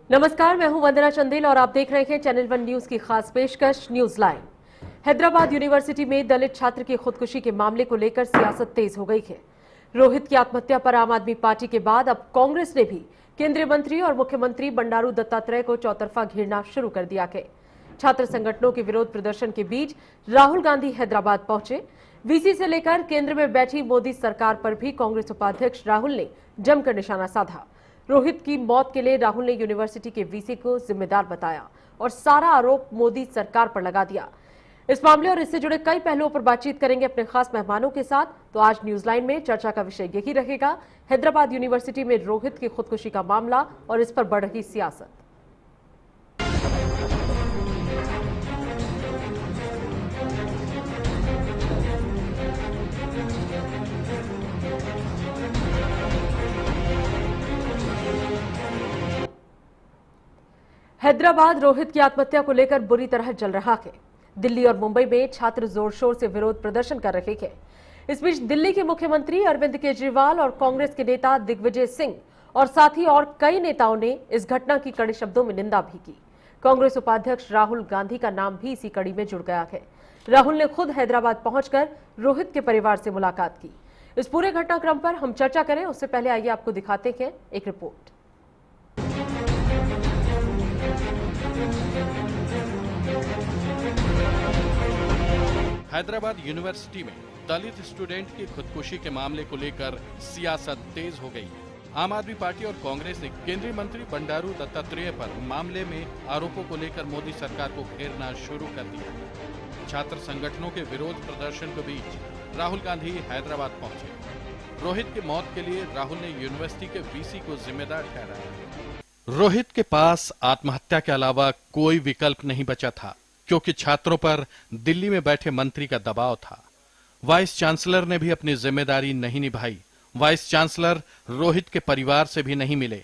नमस्कार, मैं हूं वंदना चंदेल और आप देख रहे हैं चैनल वन न्यूज की खास पेशकश न्यूज लाइन। हैदराबाद यूनिवर्सिटी में दलित छात्र की खुदकुशी के मामले को लेकर सियासत तेज हो गई है। रोहित की आत्महत्या पर आम आदमी पार्टी के बाद अब कांग्रेस ने भी केंद्रीय मंत्री और मुख्यमंत्री बंडारू दत्तात्रेय को चौतरफा घेरना शुरू कर दिया है। छात्र संगठनों के विरोध प्रदर्शन के बीच राहुल गांधी हैदराबाद पहुंचे। वीसी से लेकर केंद्र में बैठी मोदी सरकार पर भी कांग्रेस उपाध्यक्ष राहुल ने जमकर निशाना साधा। रोहित की मौत के लिए राहुल ने यूनिवर्सिटी के वीसी को जिम्मेदार बताया और सारा आरोप मोदी सरकार पर लगा दिया। इस मामले और इससे जुड़े कई पहलुओं पर बातचीत करेंगे अपने खास मेहमानों के साथ। तो आज न्यूज लाइन में चर्चा का विषय यही रहेगा, हैदराबाद यूनिवर्सिटी में रोहित की खुदकुशी का मामला और इस पर बढ़ रही सियासत। हैदराबाद रोहित की आत्महत्या को लेकर बुरी तरह जल रहा है। दिल्ली और मुंबई में छात्र जोर शोर से विरोध प्रदर्शन कर रहे हैं। इस बीच दिल्ली के मुख्यमंत्री अरविंद केजरीवाल और कांग्रेस के नेता दिग्विजय सिंह और साथ ही और कई नेताओं ने इस घटना की कड़े शब्दों में निंदा भी की। कांग्रेस उपाध्यक्ष राहुल गांधी का नाम भी इसी कड़ी में जुड़ गया है। राहुल ने खुद हैदराबाद पहुंचकर रोहित के परिवार से मुलाकात की। इस पूरे घटनाक्रम पर हम चर्चा करें उससे पहले आइए आपको दिखाते हैं एक रिपोर्ट। हैदराबाद यूनिवर्सिटी में दलित स्टूडेंट की खुदकुशी के मामले को लेकर सियासत तेज हो गई है। आम आदमी पार्टी और कांग्रेस ने केंद्रीय मंत्री बंडारू दत्तात्रेय पर मामले में आरोपों को लेकर मोदी सरकार को घेरना शुरू कर दिया। छात्र संगठनों के विरोध प्रदर्शन के बीच राहुल गांधी हैदराबाद पहुंचे। रोहित की मौत के लिए राहुल ने यूनिवर्सिटी के वीसी को जिम्मेदार ठहराया। रोहित के पास आत्महत्या के अलावा कोई विकल्प नहीं बचा था, क्योंकि छात्रों पर दिल्ली में बैठे मंत्री का दबाव था। वाइस चांसलर ने भी अपनी जिम्मेदारी नहीं निभाई। वाइस चांसलर रोहित के परिवार से भी नहीं मिले,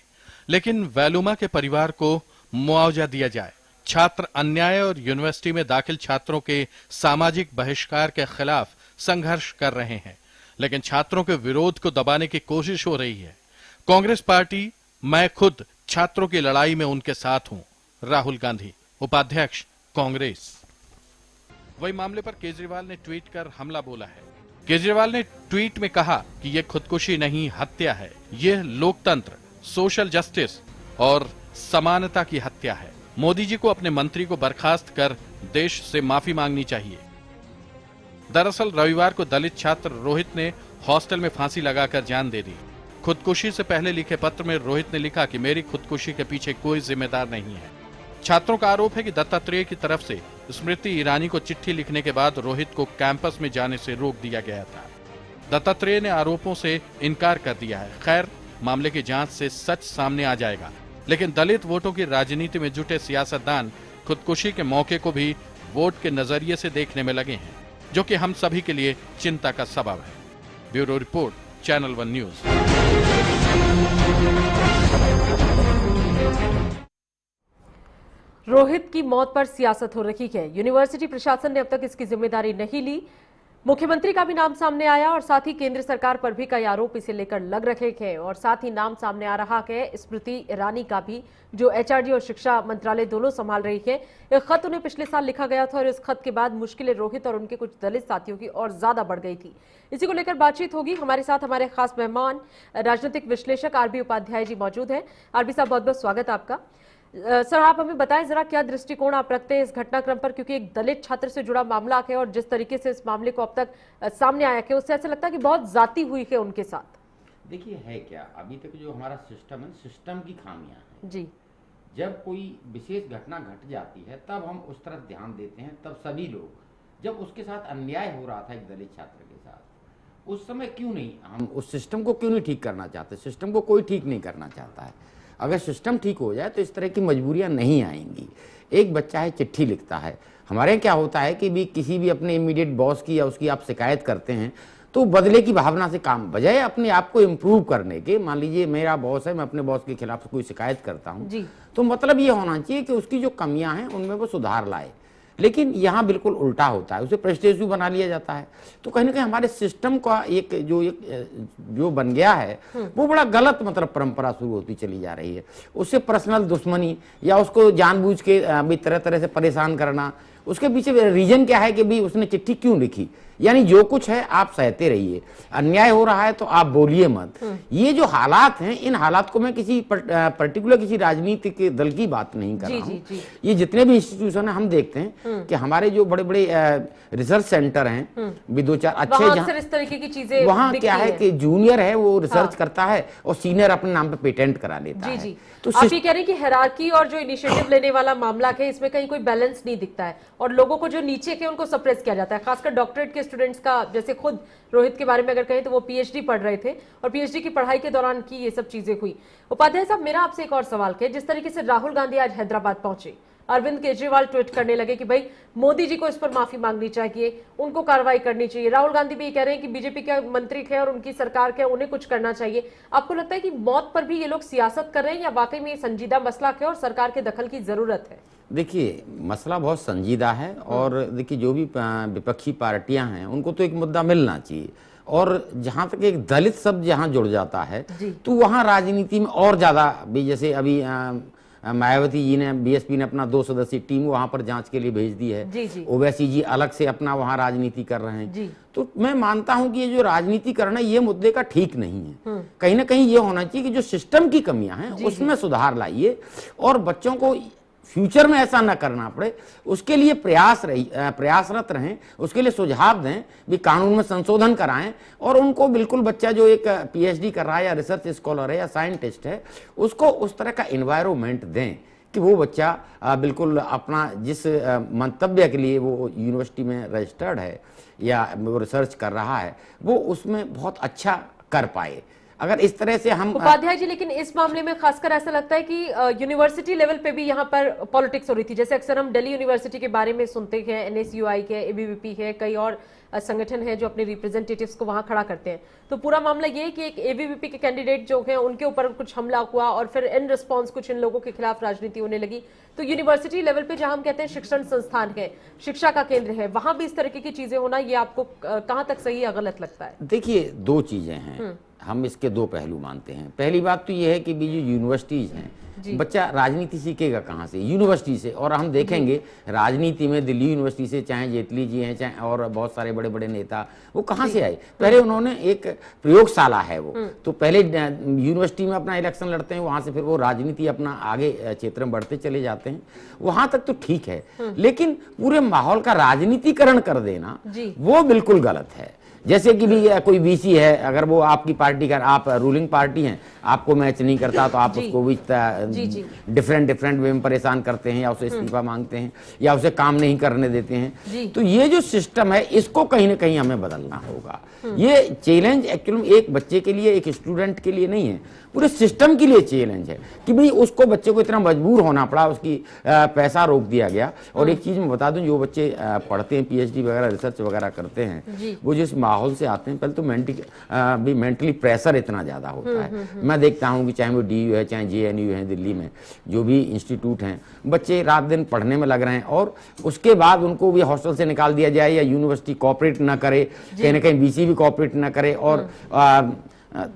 लेकिन वैलुमा के परिवार को मुआवजा दिया जाए। छात्र अन्याय और यूनिवर्सिटी में दाखिल छात्रों के सामाजिक बहिष्कार के खिलाफ संघर्ष कर रहे हैं, लेकिन छात्रों के विरोध को दबाने की कोशिश हो रही है। कांग्रेस पार्टी, मैं खुद छात्रों की लड़ाई में उनके साथ हूं। राहुल गांधी, उपाध्यक्ष कांग्रेस। वही मामले पर केजरीवाल ने ट्वीट कर हमला बोला है। केजरीवाल ने ट्वीट में कहा कि यह खुदकुशी नहीं, हत्या है। यह लोकतंत्र, सोशल जस्टिस और समानता की हत्या है। मोदी जी को अपने मंत्री को बर्खास्त कर देश से माफी मांगनी चाहिए। दरअसल रविवार को दलित छात्र रोहित ने हॉस्टल में फांसी लगाकर जान दे दी। खुदकुशी से पहले लिखे पत्र में रोहित ने लिखा कि मेरी खुदकुशी के पीछे कोई जिम्मेदार नहीं है। छात्रों का आरोप है कि दत्तात्रेय की तरफ से स्मृति ईरानी को चिट्ठी लिखने के बाद रोहित को कैंपस में जाने से रोक दिया गया था। दत्तात्रेय ने आरोपों से इनकार कर दिया है। खैर, मामले की जांच से सच सामने आ जाएगा, लेकिन दलित वोटों की राजनीति में जुटे सियासतदान खुदकुशी के मौके को भी वोट के नजरिए से देखने में लगे हैं, जो कि हम सभी के लिए चिंता का सबब है। Bureau report, channel one news. Rohit की मौत पर सियासत हो रही है। यूनिवर्सिटी प्रशासन ने अब तक इसकी जिम्मेदारी नहीं ली। मुख्यमंत्री का भी नाम सामने आया और साथ ही केंद्र सरकार पर भी कई आरोप इसे लेकर लग रहे हैं और साथ ही नाम सामने आ रहा है स्मृति ईरानी का भी, जो एचआरडी और शिक्षा मंत्रालय दोनों संभाल रही है। एक खत उन्हें पिछले साल लिखा गया था और इस खत के बाद मुश्किलें रोहित और उनके कुछ दलित साथियों की और ज्यादा बढ़ गई थी। इसी को लेकर बातचीत होगी। हमारे साथ हमारे खास मेहमान राजनीतिक विश्लेषक आरबी उपाध्याय जी मौजूद हैं। आरबी साहब, बहुत बहुत स्वागत आपका। सर, आप हमें बताएं जरा क्या दृष्टिकोण आप रखते हैं इस घटनाक्रम पर, क्योंकि एक दलित छात्र से जुड़ा मामला है और जिस तरीके से इस मामले को अब तक सामने आया है उससे ऐसा लगता है कि बहुत जाती हुई है उनके साथ। देखिए, है क्या, अभी तक जो हमारा सिस्टम है, सिस्टम की खामियां हैं जी। जब कोई विशेष घटना घट जाती है तब हम उस तरफ ध्यान देते हैं। तब सभी लोग, जब उसके साथ अन्याय हो रहा था एक दलित छात्र के साथ, उस समय क्यों नहीं हम उस सिस्टम को क्यों नहीं ठीक करना चाहते? सिस्टम को कोई ठीक नहीं करना चाहता है। अगर सिस्टम ठीक हो जाए तो इस तरह की मजबूरियां नहीं आएंगी। एक बच्चा है, चिट्ठी लिखता है। हमारे यहाँ क्या होता है कि भी किसी भी अपने इमीडिएट बॉस की या उसकी आप शिकायत करते हैं तो बदले की भावना से काम, बजाय अपने आप को इम्प्रूव करने के। मान लीजिए मेरा बॉस है, मैं अपने बॉस के खिलाफ कोई शिकायत करता हूँ, तो मतलब ये होना चाहिए कि उसकी जो कमियां हैं उनमें वो सुधार लाए। लेकिन यहाँ बिल्कुल उल्टा होता है, उसे प्रेस्टिज भी बना लिया जाता है। तो कहीं ना कहीं हमारे सिस्टम का एक जो बन गया है वो बड़ा गलत मतलब परंपरा शुरू होती चली जा रही है। उससे पर्सनल दुश्मनी या उसको जानबूझ के भी तरह तरह से परेशान करना, उसके पीछे रीजन क्या है कि भी उसने चिट्ठी क्यों लिखी, यानी जो कुछ है आप सहते रहिए, अन्याय हो रहा है तो आप बोलिए मत। ये जो हालात हैं, इन हालात को मैं किसी पर्टिकुलर किसी राजनीतिक दल की बात नहीं कर रहा हूँ। ये जितने भी इंस्टीट्यूशन है हम देखते हैं कि हमारे जो बड़े बड़े रिसर्च सेंटर हैं, भी दो चार अच्छे, जहाँ इस तरीके की चीजें वहाँ क्या है कि जूनियर है वो रिसर्च करता है और सीनियर अपने नाम पे पेटेंट करा लेता है। तो आप ये कह रहे हैं कि हायरार्की और जो इनिशिएटिव लेने वाला मामला है इसमें कहीं कोई बैलेंस नहीं दिखता है और लोगों को जो नीचे के उनको सप्रेस किया जाता है, खासकर डॉक्टरेट के स्टूडेंट्स का। जैसे खुद रोहित के बारे में अगर कहें तो वो पीएचडी पढ़ रहे थे और पीएचडी की पढ़ाई के दौरान की ये सब चीजें हुई। उपाध्याय साहब, मेरा आपसे एक और सवाल है, जिस तरीके से राहुल गांधी आज हैदराबाद पहुंचे, अरविंद केजरीवाल ट्वीट करने लगे कि भाई मोदी जी को इस पर माफी मांगनी चाहिए, उनको कार्रवाई करनी चाहिए। राहुल गांधी भी ये कह रहे हैं कि बीजेपी के मंत्री थे और उनकी सरकार के, उन्हें कुछ करना चाहिए। आपको लगता है कि मौत पर भी ये लोग सियासत कर रहे हैं या वाकई में ये संजीदा मसला है और सरकार के दखल की जरूरत है? देखिए, मसला बहुत संजीदा है और देखिए जो भी विपक्षी पार्टियां हैं उनको तो एक मुद्दा मिलना चाहिए, और जहां तक एक दलित शब्द जहां जुड़ जाता है तो वहां राजनीति में और ज्यादा भी, जैसे अभी मायावती जी ने, बीएसपी ने अपना 2 सदस्यीय टीम वहां पर जांच के लिए भेज दी है। ओवैसी जी अलग से अपना वहां राजनीति कर रहे हैं। तो मैं मानता हूं कि ये जो राजनीतिकरण है ये मुद्दे का ठीक नहीं है। कहीं ना कहीं ये होना चाहिए कि जो सिस्टम की कमियां हैं उसमें सुधार लाइए और बच्चों को फ्यूचर में ऐसा ना करना पड़े, उसके लिए प्रयासरत रहें, उसके लिए सुझाव दें, भी कानून में संशोधन कराएं और उनको बिल्कुल बच्चा जो एक पीएचडी कर रहा है या रिसर्च स्कॉलर है या साइंटिस्ट है, उसको उस तरह का एनवायरनमेंट दें कि वो बच्चा बिल्कुल अपना जिस मंतव्य के लिए वो यूनिवर्सिटी में रजिस्टर्ड है या वो रिसर्च कर रहा है वो उसमें बहुत अच्छा कर पाए। अगर इस तरह से हम उपाध्याय जी, लेकिन इस मामले में खासकर ऐसा लगता है कि यूनिवर्सिटी लेवल पे भी यहाँ पर पॉलिटिक्स हो रही थी। जैसे अक्सर हम दिल्ली यूनिवर्सिटी के बारे में सुनते हैं, एनएसयूआई के, एबीवीपी है, कई और संगठन है जो अपने रिप्रेजेंटेटिव्स को वहां खड़ा करते हैं। तो पूरा मामला ये है कि एक एबीवीपी के कैंडिडेट जो हैं उनके ऊपर कुछ हमला हुआ और फिर इन रिस्पॉन्स कुछ इन लोगों के खिलाफ राजनीति होने लगी। तो यूनिवर्सिटी लेवल पे जहां हम कहते हैं शिक्षण संस्थान है, शिक्षा का केंद्र है, वहां भी इस तरीके की चीजें होना, ये आपको कहां तक सही या गलत लगता है? देखिए, 2 चीजें हैं, हम इसके 2 पहलू मानते हैं। पहली बात तो ये है कि भी जो यूनिवर्सिटीज हैं, बच्चा राजनीति सीखेगा कहाँ से? यूनिवर्सिटी से। और हम देखेंगे राजनीति में दिल्ली यूनिवर्सिटी से, चाहे जेटली जी हैं, चाहे और बहुत सारे बड़े बड़े नेता, वो कहाँ से आए? पहले उन्होंने एक प्रयोगशाला है वो, तो पहले यूनिवर्सिटी में अपना इलेक्शन लड़ते हैं, वहां से फिर वो राजनीति अपना आगे क्षेत्र में बढ़ते चले जाते हैं। वहां तक तो ठीक है, लेकिन पूरे माहौल का राजनीतिकरण कर देना वो बिल्कुल गलत है। जैसे कि भी कोई बीसी है, अगर वो आपकी पार्टी का, आप रूलिंग पार्टी हैं, आपको मैच नहीं करता तो आप उसको भी डिफरेंट वे में परेशान करते हैं या उसे इस्तीफा मांगते हैं या उसे काम नहीं करने देते हैं। तो ये जो सिस्टम है इसको कहीं ना कहीं हमें बदलना होगा। ये चैलेंज एक्चुअली एक बच्चे के लिए, एक स्टूडेंट के लिए नहीं है, पूरे सिस्टम के लिए चैलेंज है कि भाई उसको, बच्चे को इतना मजबूर होना पड़ा, उसकी पैसा रोक दिया गया। और एक चीज मैं बता दूं, जो बच्चे पढ़ते हैं, पीएचडी वगैरह रिसर्च वगैरह करते हैं, वो जिस माहौल से आते हैं, पहले तो मेंटली प्रेशर इतना ज्यादा होता है। मैं देखता हूँ कि चाहे वो डीयू है, चाहे जेएनयू है, दिल्ली में जो भी इंस्टीट्यूट हैं, बच्चे रात दिन पढ़ने में लग रहे हैं और उसके बाद उनको भी हॉस्टल से निकाल दिया जाए या यूनिवर्सिटी कोऑपरेट ना करे, कहीं ना कहीं बीसी भी कोऑपरेट ना करे, और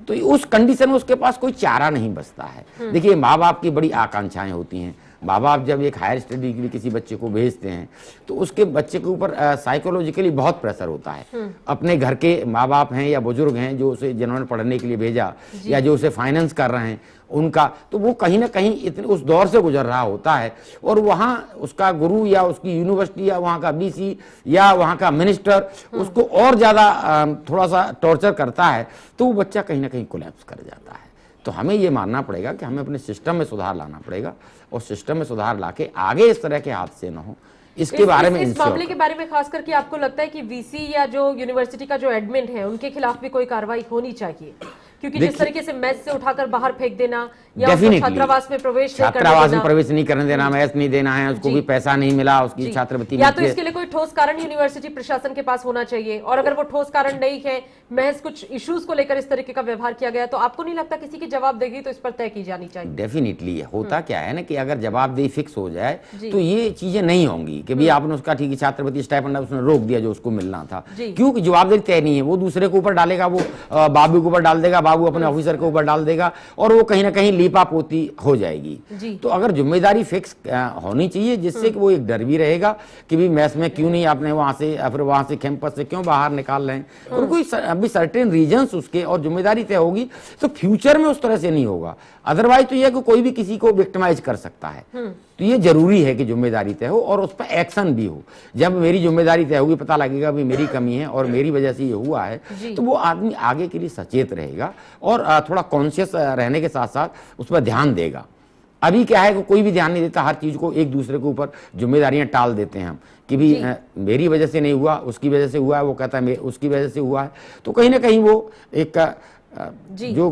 तो उस कंडीशन में उसके पास कोई चारा नहीं बचता है। देखिए, माँ बाप की बड़ी आकांक्षाएं होती हैं। माँ बाप जब एक हायर स्टडी के लिए किसी बच्चे को भेजते हैं तो उसके बच्चे के ऊपर साइकोलॉजिकली बहुत प्रेशर होता है। अपने घर के माँ बाप हैं या बुजुर्ग हैं जो उसे, जिन्होंने पढ़ने के लिए भेजा या जो उसे फाइनेंस कर रहे हैं, उनका, तो वो कहीं ना कहीं इतने उस दौर से गुजर रहा होता है और वहाँ उसका गुरु या उसकी यूनिवर्सिटी या वहाँ का बीसी या वहाँ का मिनिस्टर उसको और ज़्यादा थोड़ा सा टॉर्चर करता है, तो वो बच्चा कहीं ना कहीं कोलैप्स कर जाता है। तो हमें ये मानना पड़ेगा कि हमें अपने सिस्टम में सुधार लाना पड़ेगा और सिस्टम में सुधार लाके आगे इस तरह के हादसे न हो, इसके बारे में, इस मामले के बारे में खास करके आपको लगता है कि वीसी या जो यूनिवर्सिटी का जो एडमिन है उनके खिलाफ भी कोई कार्रवाई होनी चाहिए? क्योंकि जिस तरीके से मेस से उठाकर बाहर फेंक देना या Definitely. छात्रावास में प्रवेश नहीं करने छात्रावास में देना, प्रवेश नहीं करने देना, मैस नहीं देना है, उसको जी। भी पैसा नहीं मिला, उसकी जी। छात्रवृत्ति या नहीं तो इसके लिए कोई ठोस कारण यूनिवर्सिटी प्रशासन के पास होना चाहिए, और अगर वो ठोस कारण नहीं है, महज कुछ इश्यूज को लेकर इस तरीके का व्यवहार किया गया, तो आपको नहीं लगता किसी की जवाबदेही तो इस पर तय की जानी चाहिए? डेफिनेटली होता क्या है ना कि अगर जवाबदेही फिक्स हो जाए तो ये चीजें नहीं होंगी कि भाई आपने उसका ठीक है छात्रवृत्ति स्टाइपेंड उसने रोक दिया जो उसको मिलना था, क्योंकि जवाबदेही तय नहीं है। वो दूसरे के ऊपर डालेगा, वो बाबू के ऊपर डाल देगा, बाबू अपने ऑफिसर के ऊपर डाल देगा, और वो कहीं ना कहीं लीपापोती हो जाएगी। तो अगर जिम्मेदारी फिक्स होनी चाहिए, जिससे कि वो एक डर भी रहेगा कि भाई मैस में क्यों नहीं आपने वहां से, फिर वहां से कैंपस से क्यों बाहर निकाल रहे हैं, और कोई अभी सर्टेन रीजंस उसके, और जिम्मेदारी तय होगी तो फ्यूचर में उस तरह से नहीं होगा। अदरवाइज तो यह कि कोई भी किसी को विक्टिमाइज कर सकता है। तो ये जरूरी है कि जिम्मेदारी तय हो और उस पर एक्शन भी हो। जब मेरी जिम्मेदारी तय होगी, पता लगेगा भी मेरी कमी है और मेरी वजह से ये हुआ है, तो वो आदमी आगे के लिए सचेत रहेगा और थोड़ा कॉन्शियस रहने के साथ साथ उस पर ध्यान देगा। अभी क्या है कि कोई भी ध्यान नहीं देता, हर चीज को एक दूसरे के ऊपर जिम्मेदारियां टाल देते हैं हम कि भी मेरी वजह से नहीं हुआ, उसकी वजह से हुआ है, वो कहता है उसकी वजह से हुआ है। तो कहीं ना कहीं वो एक जो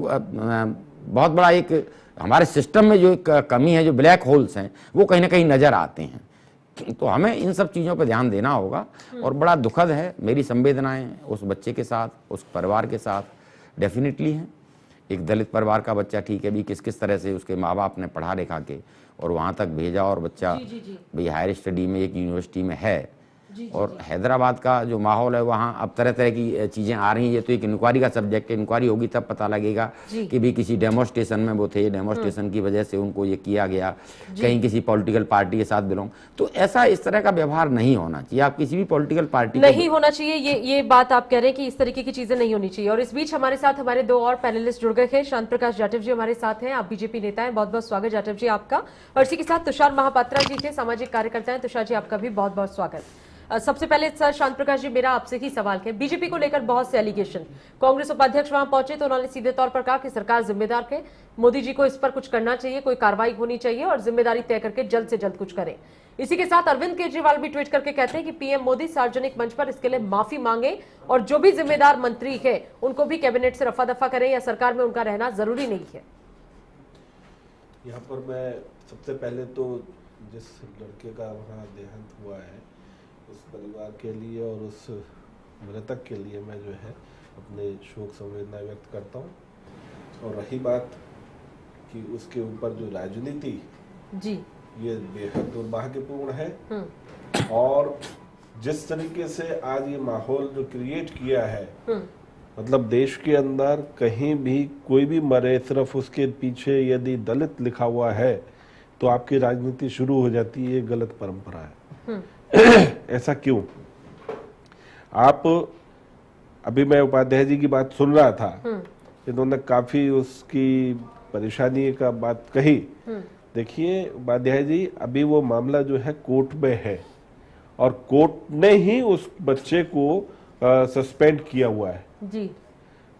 बहुत बड़ा एक हमारे सिस्टम में जो एक कमी है, जो ब्लैक होल्स हैं, वो कहीं ना कहीं नजर आते हैं। तो हमें इन सब चीज़ों पर ध्यान देना होगा। और बड़ा दुखद है, मेरी संवेदनाएं उस बच्चे के साथ, उस परिवार के साथ डेफिनेटली हैं। एक दलित परिवार का बच्चा, ठीक है भी, किस किस तरह से उसके माँ बाप ने पढ़ा लिखा के और वहाँ तक भेजा, और बच्चा भाई हायर स्टडी में एक यूनिवर्सिटी में है। और हैदराबाद का जो माहौल है, वहाँ अब तरह तरह की चीज़ें आ रही हैं। ये तो एक इंक्वायरी का सब्जेक्ट है, इंक्वायरी होगी तब पता लगेगा कि भी किसी डेमोस्ट्रेशन में वो थे, डेमोस्ट्रेशन की वजह से उनको ये किया गया, कहीं किसी पॉलिटिकल पार्टी के साथ बिलोंग। तो ऐसा इस तरह का व्यवहार नहीं होना चाहिए। आप किसी भी पॉलिटिकल पार्टी नहीं होना चाहिए, ये बात आप कह रहे हैं कि इस तरीके की चीजें नहीं होनी चाहिए। और इस बीच हमारे साथ हमारे दो और पैनलिस्ट जुड़ गए हैं। शांत प्रकाश जाटव जी हमारे साथ हैं, आप बीजेपी नेता हैं, बहुत बहुत स्वागत जाटव जी आपका। और इसी के साथ तुषार महापात्रा जी थे, सामाजिक कार्यकर्ता हैं, तुषार जी आपका भी बहुत बहुत स्वागत। सबसे पहले सर शांत प्रकाश जी, मेरा आपसे ही सवाल है। बीजेपी को लेकर बहुत से एलिगेशन, कांग्रेस उपाध्यक्ष वहां पहुंचे तो उन्होंने सीधे तौर पर कहा कि सरकार जिम्मेदार है, मोदी जी को इस पर कुछ करना चाहिए, कोई कार्रवाई होनी चाहिए और जिम्मेदारी तय करके जल्द से जल्द कुछ करें। इसी के साथ अरविंद केजरीवाल भी ट्वीट करके कहते हैं कि पीएम मोदी सार्वजनिक मंच पर इसके लिए माफी मांगे और जो भी जिम्मेदार मंत्री है उनको भी कैबिनेट से रफा दफा करें या सरकार में उनका रहना जरूरी नहीं है। यहाँ पर मैं सबसे पहले तो जिस लड़के का वहाँ देहांत हुआ है उस परिवार के लिए और उस मृतक के लिए मैं जो है अपने शोक संवेदना व्यक्त करता हूँ। और रही बात कि उसके ऊपर जो राजनीति जी, ये बेहद दुर्भाग्यपूर्ण है। और जिस तरीके से आज ये माहौल जो क्रिएट किया है, मतलब देश के अंदर कहीं भी कोई भी मरे, सिर्फ उसके पीछे यदि दलित लिखा हुआ है तो आपकी राजनीति शुरू हो जाती है। ये गलत परंपरा है। ऐसा क्यों? आप अभी मैं उपाध्याय जी की बात सुन रहा था, इन्होंने काफी उसकी परेशानी का बात कही। देखिए उपाध्याय जी, अभी वो मामला जो है कोर्ट में है और कोर्ट ने ही उस बच्चे को सस्पेंड किया हुआ है जी।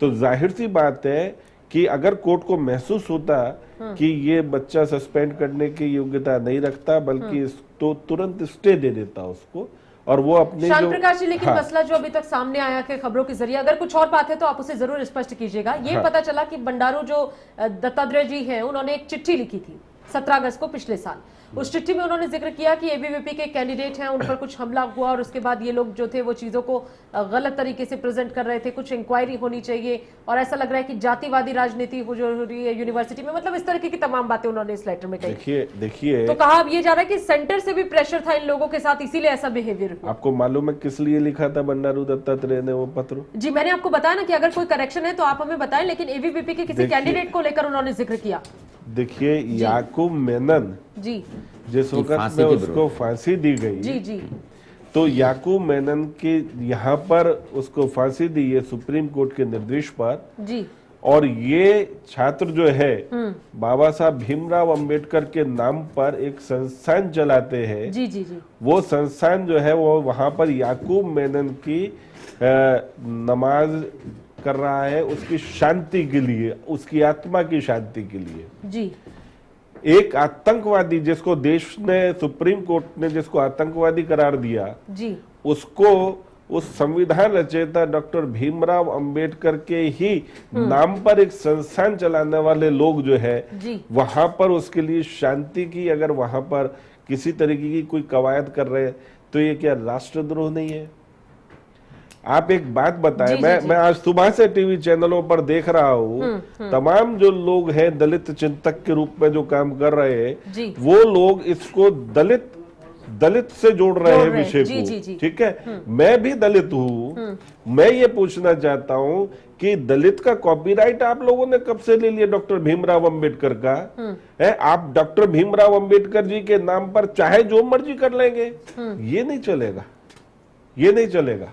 तो जाहिर सी बात है कि अगर कोर्ट को महसूस होता कि ये बच्चा सस्पेंड करने की योग्यता नहीं रखता, बल्कि तो तुरंत स्टे दे देता उसको और वो अपने शांत प्रकाश जी, लेकिन हाँ। मसला जो अभी तक सामने आया है खबरों के जरिए, अगर कुछ और बात है तो आप उसे जरूर स्पष्ट कीजिएगा। ये हाँ। पता चला कि बंडारू जो दत्तात्रेय जी हैं उन्होंने एक चिट्ठी लिखी थी 17 अगस्त को पिछले साल। उस चिट्ठी में उन्होंने जिक्र किया कि एबीवीपी के कैंडिडेट हैं, उन पर कुछ हमला हुआ और उसके बाद ये लोग जो थे वो चीजों को गलत तरीके से प्रेजेंट कर रहे थे, कुछ इंक्वायरी होनी चाहिए और ऐसा लग रहा है कि जातिवादी राजनीति हो रही है यूनिवर्सिटी में। मतलब इस तरीके की तमाम बातें उन्होंने इस लेटर में कही। देखिए तो कहा अब ये जा रहा है कि सेंटर से भी प्रेशर था इन लोगों के साथ, इसीलिए ऐसा बिहेवियर हुआ। आपको मालूम है किस लिए लिखा था बंडारू दत्तात्रेय ने वो पत्र? जी, मैंने आपको बताया ना कि अगर कोई करेक्शन है तो आप हमें बताएं, लेकिन एबीवीपी के किसी कैंडिडेट को लेकर उन्होंने जिक्र किया। देखिए याकूब मेनन जी, जिस वक्त में उसको फांसी दी गई, जी जी, तो याकूब मेनन के यहाँ पर उसको फांसी दी है सुप्रीम कोर्ट के निर्देश पर जी। और ये छात्र जो है बाबा साहब भीमराव अंबेडकर के नाम पर एक संस्थान चलाते हैं। जी जी जी। वो संस्थान जो है वो वहां पर याकूब मेनन की नमाज कर रहा है उसकी शांति के लिए, उसकी आत्मा की शांति के लिए। जी। एक आतंकवादी जिसको देश ने, सुप्रीम कोर्ट ने जिसको आतंकवादी करार दिया, जी, उसको उस संविधान रचयिता डॉक्टर भीमराव अंबेडकर के ही नाम पर एक संस्थान चलाने वाले लोग जो है वहां पर उसके लिए शांति की, अगर वहां पर किसी तरीके की कोई कवायद कर रहे हैं तो ये क्या राष्ट्रद्रोह नहीं है? आप एक बात बताएं, मैं आज सुबह से टीवी चैनलों पर देख रहा हूँ तमाम जो लोग हैं दलित चिंतक के रूप में जो काम कर रहे हैं वो लोग इसको दलित से जोड़ रहे हैं विषय को। ठीक है, मैं भी दलित हूँ, मैं ये पूछना चाहता हूँ कि दलित का कॉपीराइट आप लोगों ने कब से ले लिया डॉक्टर भीमराव अंबेडकर का? है आप डॉक्टर भीमराव अंबेडकर जी के नाम पर चाहे जो मर्जी कर लेंगे, ये नहीं चलेगा, ये नहीं चलेगा।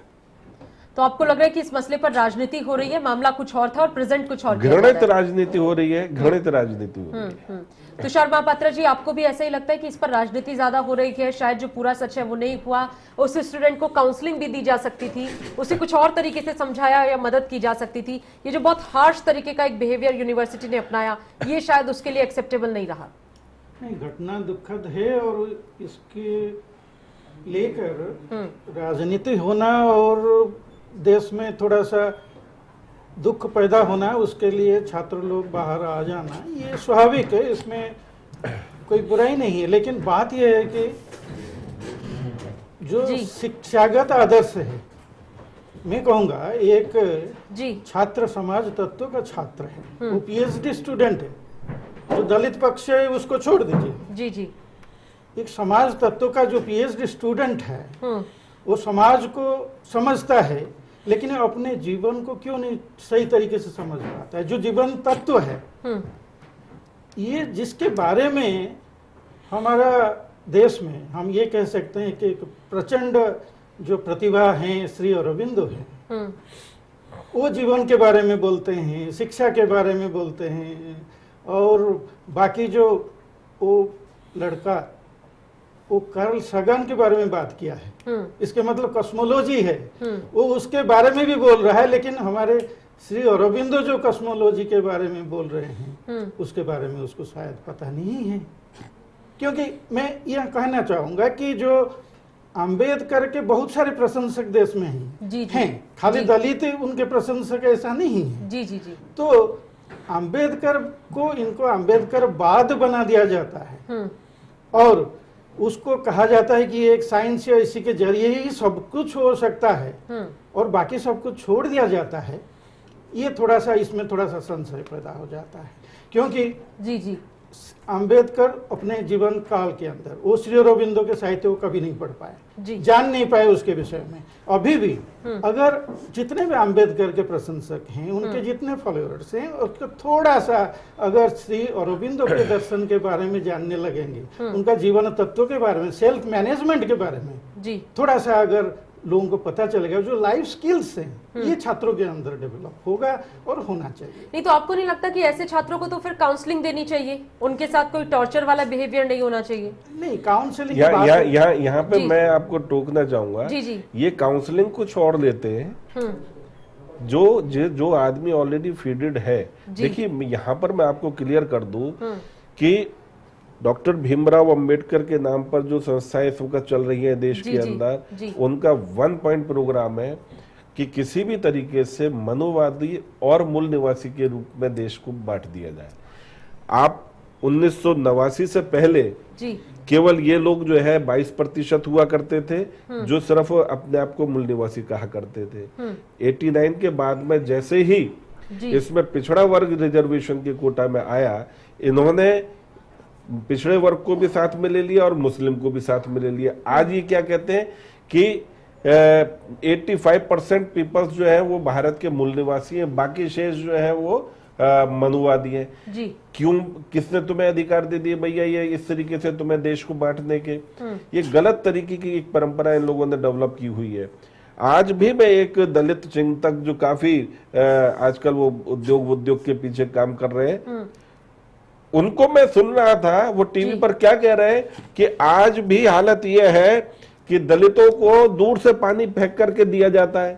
तो आपको लग रहा है कि इस मसले पर राजनीति हो रही है, मामला कुछ और था और प्रेजेंट कुछ और? घृणित राजनीति हो रही है, घृणित राजनीति हो रही है। तुषार महापात्रा जी, आपको भी ऐसा ही लगता है कि इस पर राजनीति ज्यादा हो रही है? शायद जो पूरा सच है वो नहीं हुआ, उस स्टूडेंट को काउंसलिंग भी दी जा सकती थी, उसे कुछ और तरीके से समझाया या मदद की जा सकती थी। ये जो बहुत हार्श तरीके का एक बिहेवियर यूनिवर्सिटी ने अपनाया, ये शायद उसके लिए एक्सेप्टेबल नहीं रहा। नहीं, घटना दुखद है और इसके लेकर राजनीति होना और देश में थोड़ा सा दुख पैदा होना, उसके लिए छात्र लोग बाहर आ जाना, ये स्वाभाविक है, इसमें कोई बुराई नहीं है। लेकिन बात यह है कि जो शिक्षागत आदर्श है, मैं कहूँगा एक छात्र समाज तत्व का छात्र है, वो पीएचडी स्टूडेंट है, जो दलित पक्ष है उसको छोड़ दीजिए। जी। एक समाज तत्व का जो पीएचडी स्टूडेंट है वो समाज को समझता है, लेकिन अपने जीवन को क्यों नहीं सही तरीके से समझ पाता है? जो जीवन तत्व है, ये जिसके बारे में हमारा देश में हम ये कह सकते हैं कि एक प्रचंड जो प्रतिभा है श्री अरबिंदो है, वो जीवन के बारे में बोलते हैं, शिक्षा के बारे में बोलते हैं, और बाकी जो वो लड़का वो कार्ल सगन के बारे में बात किया है, इसके मतलब कॉस्मोलॉजी है, वो उसके बारे में भी बोल रहा है, लेकिन हमारे श्री अरबिंदो जो कॉस्मोलॉजी के बारे में बोल रहे हैं उसके बारे में उसको शायद पता नहीं है। क्योंकि मैं यह कहना चाहूंगा कि जो अंबेडकर के बहुत सारे प्रशंसक देश में हैं, खाली दलित उनके प्रशंसक ऐसा नहीं है। तो अंबेडकर को इनको अंबेडकरवाद बना दिया जाता है और उसको कहा जाता है कि एक साइंस या इसी के जरिए ही सब कुछ हो सकता है और बाकी सब कुछ छोड़ दिया जाता है। ये थोड़ा सा इसमें थोड़ा सा संशय पैदा हो जाता है, क्योंकि अंबेडकर अपने जीवन काल के अंदर वो श्री अरबिंदो के साहित्य को कभी नहीं पढ़ पाए, जान नहीं पाए उसके विषय में। अभी भी अगर जितने भी अंबेडकर के प्रशंसक हैं, उनके जितने फॉलोअर्स हैं, उसको थोड़ा सा अगर श्री अरबिंदो के दर्शन के बारे में जानने लगेंगे, उनका जीवन तत्व के बारे में, सेल्फ मैनेजमेंट के बारे में थोड़ा सा अगर लोगों को पता चलेगा, जो लाइफ स्किल्स हैं ये छात्रों के अंदर डेवलप होगा और होना चाहिए। नहीं तो आपको नहीं लगता कि ऐसे छात्रों को तो फिर काउंसलिंग देनी चाहिए, उनके साथ कोई टॉर्चर वाला बिहेवियर नहीं होना चाहिए? नहीं, काउंसलिंग यहाँ पे मैं आपको टोकना चाहूंगा, ये काउंसलिंग कुछ और लेते हैं जो आदमी ऑलरेडी फीडेड है। देखिए यहाँ पर मैं आपको क्लियर कर दूं कि डॉक्टर भीमराव अंबेडकर के नाम पर जो संस्थाएं इस वक्त चल रही हैं देश के अंदर, उनका 1 पॉइंट प्रोग्राम है कि किसी भी तरीके से मनोवादी और मूल निवासी के रूप में देश को बांट दिया जाए। आप 1989 से पहले केवल ये लोग जो है 22% हुआ करते थे जो सिर्फ अपने आप को मूल निवासी कहा करते थे। 89 के बाद में जैसे ही इसमें पिछड़ा वर्ग रिजर्वेशन के कोटा में आया, इन्होंने पिछड़े वर्ग को भी साथ में ले लिया और मुस्लिम को भी साथ में ले लिया। आज ये क्या कहते हैं कि 85% पीपल्स जो है वो भारत के मूल निवासी हैं, बाकी शेष जो है वो मनुवादी हैं। क्यों, किसने तुम्हें अधिकार दे दिए भैया ये इस तरीके से तुम्हें देश को बांटने के? ये गलत तरीके की एक परंपरा इन लोगों ने डेवलप की हुई है। आज भी मैं एक दलित चिंतक जो काफी आजकल वो उद्योग के पीछे काम कर रहे हैं, उनको मैं सुन रहा था, वो टीवी पर क्या कह रहे हैं कि आज भी हालत ये है कि दलितों को दूर से पानी फेंक करके दिया जाता है।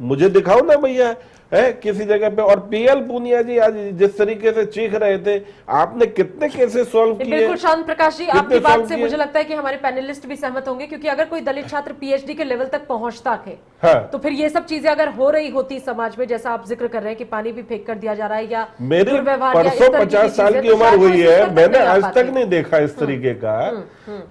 मुझे दिखाओ ना भैया, है किसी जगह पे। और पीएल पूनिया जी आज जिस तरीके से चीख रहे थे, आपने कितने केसेस सॉल्व किए? बिल्कुल शांत प्रकाश जी, आपकी बात से मुझे लगता है कि हमारे पैनलिस्ट भी सहमत होंगे, क्योंकि अगर कोई दलित छात्र पीएचडी के लेवल तक पहुंचता है, हाँ। तो फिर ये सब चीजें अगर हो रही होती समाज में, जैसा आप जिक्र कर रहे हैं कि पानी भी फेंक कर दिया जा रहा है या मेरी परसों 50 साल की उम्र हुई है, मैंने आज तक नहीं देखा इस तरीके का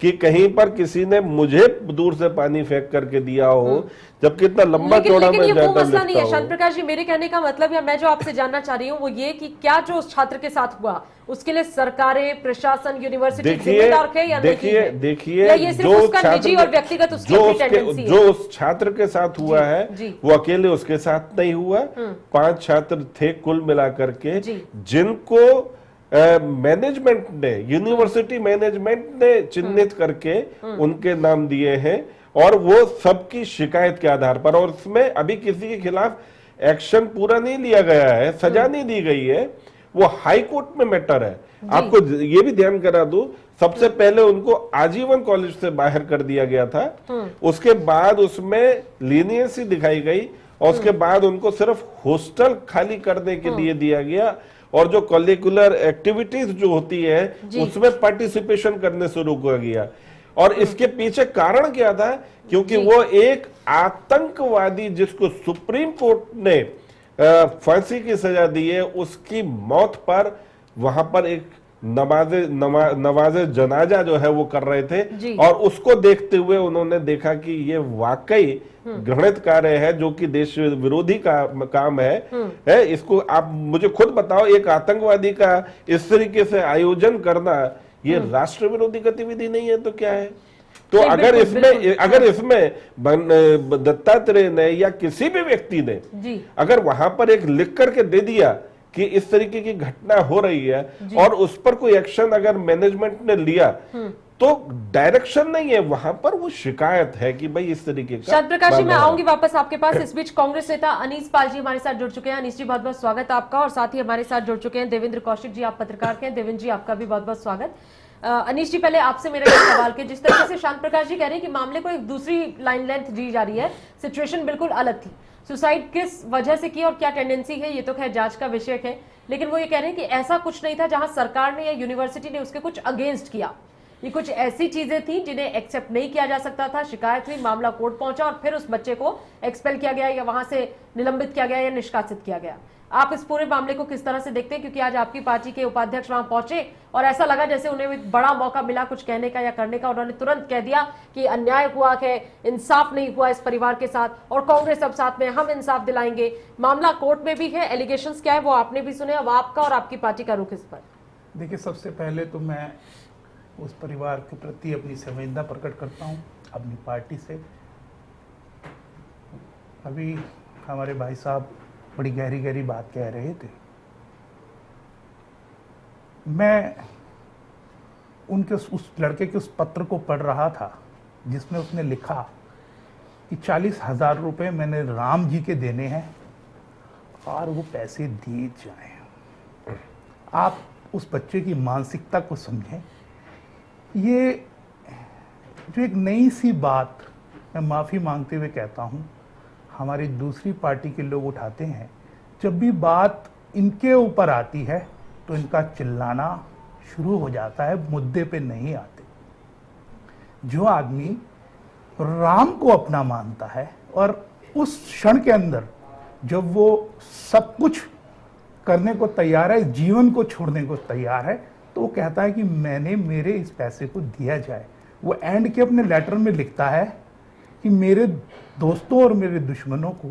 कि कहीं पर किसी ने मुझे दूर से पानी फेंक करके दिया हो, जबकि इतना लंबा चौड़ा लेकिन ये वो मसला नहीं है हूँ। शांत प्रकाश जी, मेरे कहने का मतलब, या मैं जो आपसे जानना चाह रही हूँ वो ये कि क्या जो उस छात्र के साथ हुआ उसके लिए सरकारें, प्रशासन, यूनिवर्सिटी जिम्मेदार थे या देखिए या ये सिर्फ उसका निजी और व्यक्तिगत उसकी टेंडेंसी है? जो उस छात्र के साथ हुआ है वो अकेले उसके साथ नहीं हुआ, 5 छात्र थे कुल मिलाकर के, जिनको मैनेजमेंट ने, यूनिवर्सिटी मैनेजमेंट ने चिन्हित करके उनके नाम दिए हैं, और वो सबकी शिकायत के आधार पर, और उसमें अभी किसी के खिलाफ एक्शन पूरा नहीं लिया गया है, सजा नहीं दी गई है, वो हाई कोर्ट में मैटर है। आपको ये भी ध्यान करा दूं, सबसे पहले उनको आजीवन कॉलेज से बाहर कर दिया गया था, उसके बाद उसमें लीनियंसी दिखाई गई, और उसके बाद उनको सिर्फ हॉस्टल खाली करने के लिए दिया गया, और जो करिकुलर एक्टिविटीज जो होती है उसमें पार्टिसिपेशन करने शुरू किया गया। और इसके पीछे कारण क्या था? क्योंकि वो एक आतंकवादी जिसको सुप्रीम कोर्ट ने फांसी की सजा दी है, उसकी मौत पर वहां पर एक नमाजे जनाजा जो है वो कर रहे थे, और उसको देखते हुए उन्होंने देखा कि ये वाकई घृणित कार्य है, जो कि देश विरोधी काम है। इसको आप मुझे खुद बताओ, एक आतंकवादी का इस तरीके से आयोजन करना ये राष्ट्र विरोधी गतिविधि नहीं है तो क्या है? तो अगर इसमें दत्तात्रेय ने या किसी भी व्यक्ति ने अगर वहां पर एक लिख करके दे दिया कि इस तरीके की घटना हो रही है, और उस पर कोई एक्शन अगर मैनेजमेंट ने लिया, तो डायरेक्शन नहीं है, वहां पर वो शिकायत है कि भाई इस तरीके का। शांत प्रकाश जी, मैं आऊंगी वापस आपके पास। इस बीच कांग्रेस नेता अनीस पाल जी हमारे साथ जुड़ चुके हैं। अनीस जी, बहुत बहुत स्वागत आपका। और साथ ही हमारे साथ जुड़ चुके हैं देवेंद्र कौशिक जी, आप पत्रकार हैं। देवेंद्र जी, आपका भी बहुत बहुत स्वागत। अनीस जी, पहले आपसे मेरा एक सवाल कि जिस तरीके से शांत प्रकाश जी कह रहे हैं कि मामले को एक दूसरी लाइन लेंथ दी जा रही है, सिचुएशन बिल्कुल अलग थी, सुसाइड किस वजह से की और क्या टेंडेंसी है ये तो खैर जांच का विषय है, लेकिन वो ये कह रहे हैं कि ऐसा कुछ नहीं था जहां सरकार ने या यूनिवर्सिटी ने उसके कुछ अगेंस्ट किया, ये कुछ ऐसी चीजें थी जिन्हें एक्सेप्ट नहीं किया जा सकता था, शिकायत हुई, मामला कोर्ट पहुंचा और फिर उस बच्चे को एक्सपेल किया गया या वहां से निलंबित किया गया या निष्कासित किया गया। आप इस पूरे मामले को किस तरह से देखते हैं? क्योंकि आज आपकी पार्टी के उपाध्यक्ष वहां पहुंचे और ऐसा लगा जैसे उन्हें एक बड़ा मौका मिला कुछ कहने का या करने का, उन्होंने तुरंत कह दिया कि अन्याय हुआ है, इंसाफ नहीं हुआ इस परिवार के साथ, और कांग्रेस अब साथ में, हम इंसाफ दिलाएंगे। मामला कोर्ट में भी है, एलिगेशंस क्या है वो आपने भी सुने, अब आपका और आपकी पार्टी का रुख इस पर। देखिए, सबसे पहले तो मैं उस परिवार के प्रति अपनी संवेदना प्रकट करता हूं अपनी पार्टी से। अभी हमारे भाई साहब बड़ी गहरी गहरी बात कह रहे थे, मैं उनके उस लड़के के उस पत्र को पढ़ रहा था जिसमें उसने लिखा कि 40,000 रुपये मैंने राम जी के देने हैं और वो पैसे दिए जाएं। आप उस बच्चे की मानसिकता को समझें। ये जो एक नई सी बात, मैं माफ़ी मांगते हुए कहता हूँ, हमारी दूसरी पार्टी के लोग उठाते हैं, जब भी बात इनके ऊपर आती है तो इनका चिल्लाना शुरू हो जाता है, मुद्दे पे नहीं आते। जो आदमी राम को अपना मानता है और उस क्षण के अंदर जब वो सब कुछ करने को तैयार है, जीवन को छोड़ने को तैयार है, तो वो कहता है कि मैंने मेरे इस पैसे को दिया जाए। वो एंड के अपने लेटर में लिखता है कि मेरे दोस्तों और मेरे दुश्मनों को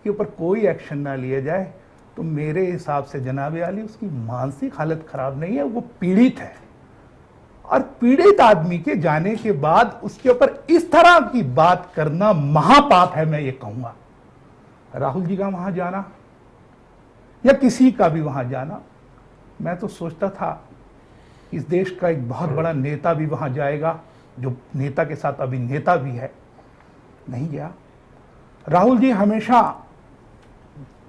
के ऊपर कोई एक्शन ना लिया जाए। तो मेरे हिसाब से जनाब आली, उसकी मानसिक हालत खराब नहीं है, वो पीड़ित है। और पीड़ित आदमी के जाने के बाद उसके ऊपर इस तरह की बात करना महापाप है। मैं ये कहूंगा, राहुल जी का वहां जाना या किसी का भी वहां जाना, मैं तो सोचता था इस देश का एक बहुत बड़ा नेता भी वहां जाएगा, जो नेता के साथ अभी नेता भी है, नहीं गया। राहुल जी हमेशा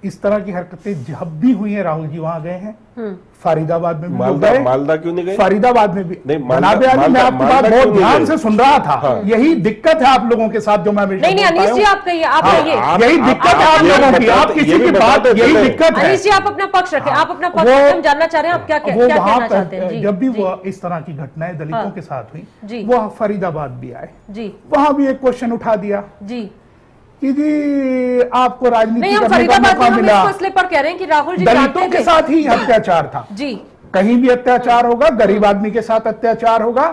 इस तरह की हरकतें जब भी हुई हैं, राहुल जी वहां गए हैं, फरीदाबाद में भी लोग मालदा गए। मालदा क्यों नहीं गए? फरीदाबाद में भी नहीं, जनाब आली, मैं आपकी बात बहुत ध्यान से सुन रहा था। हाँ। यही दिक्कत है आप लोगों के साथ जो मैं हमेशा नहीं बोलता अनीश जी हूं। आप कहिए, आप हाँ, कहिए। यही दिक्कत है आप लोगों की, आप किसी की बात, यही दिक्कत है। अनीश जी आप अपना पक्ष रखें, आप अपना पक्ष रखें, हम जानना चाह रहे हैं आप क्या क्या वो क्या वहां कहना चाहते हैं। जी, जब भी जी, वो इस तरह की घटनाएं दलितों हाँ, के साथ हुई, जी, वो फरीदाबाद भी आए, जी, वहां भी एक क्वेश्चन उठा दिया जी, कि जी आपको राजनीति नहीं हम करने का फरीदाबाद मौका में हम मिला, इस मसले पर कह रहे हैं कि राहुल जी दलितों जानते के थे। साथ ही अत्याचार था। जी, कहीं भी अत्याचार होगा, गरीब आदमी के साथ अत्याचार होगा,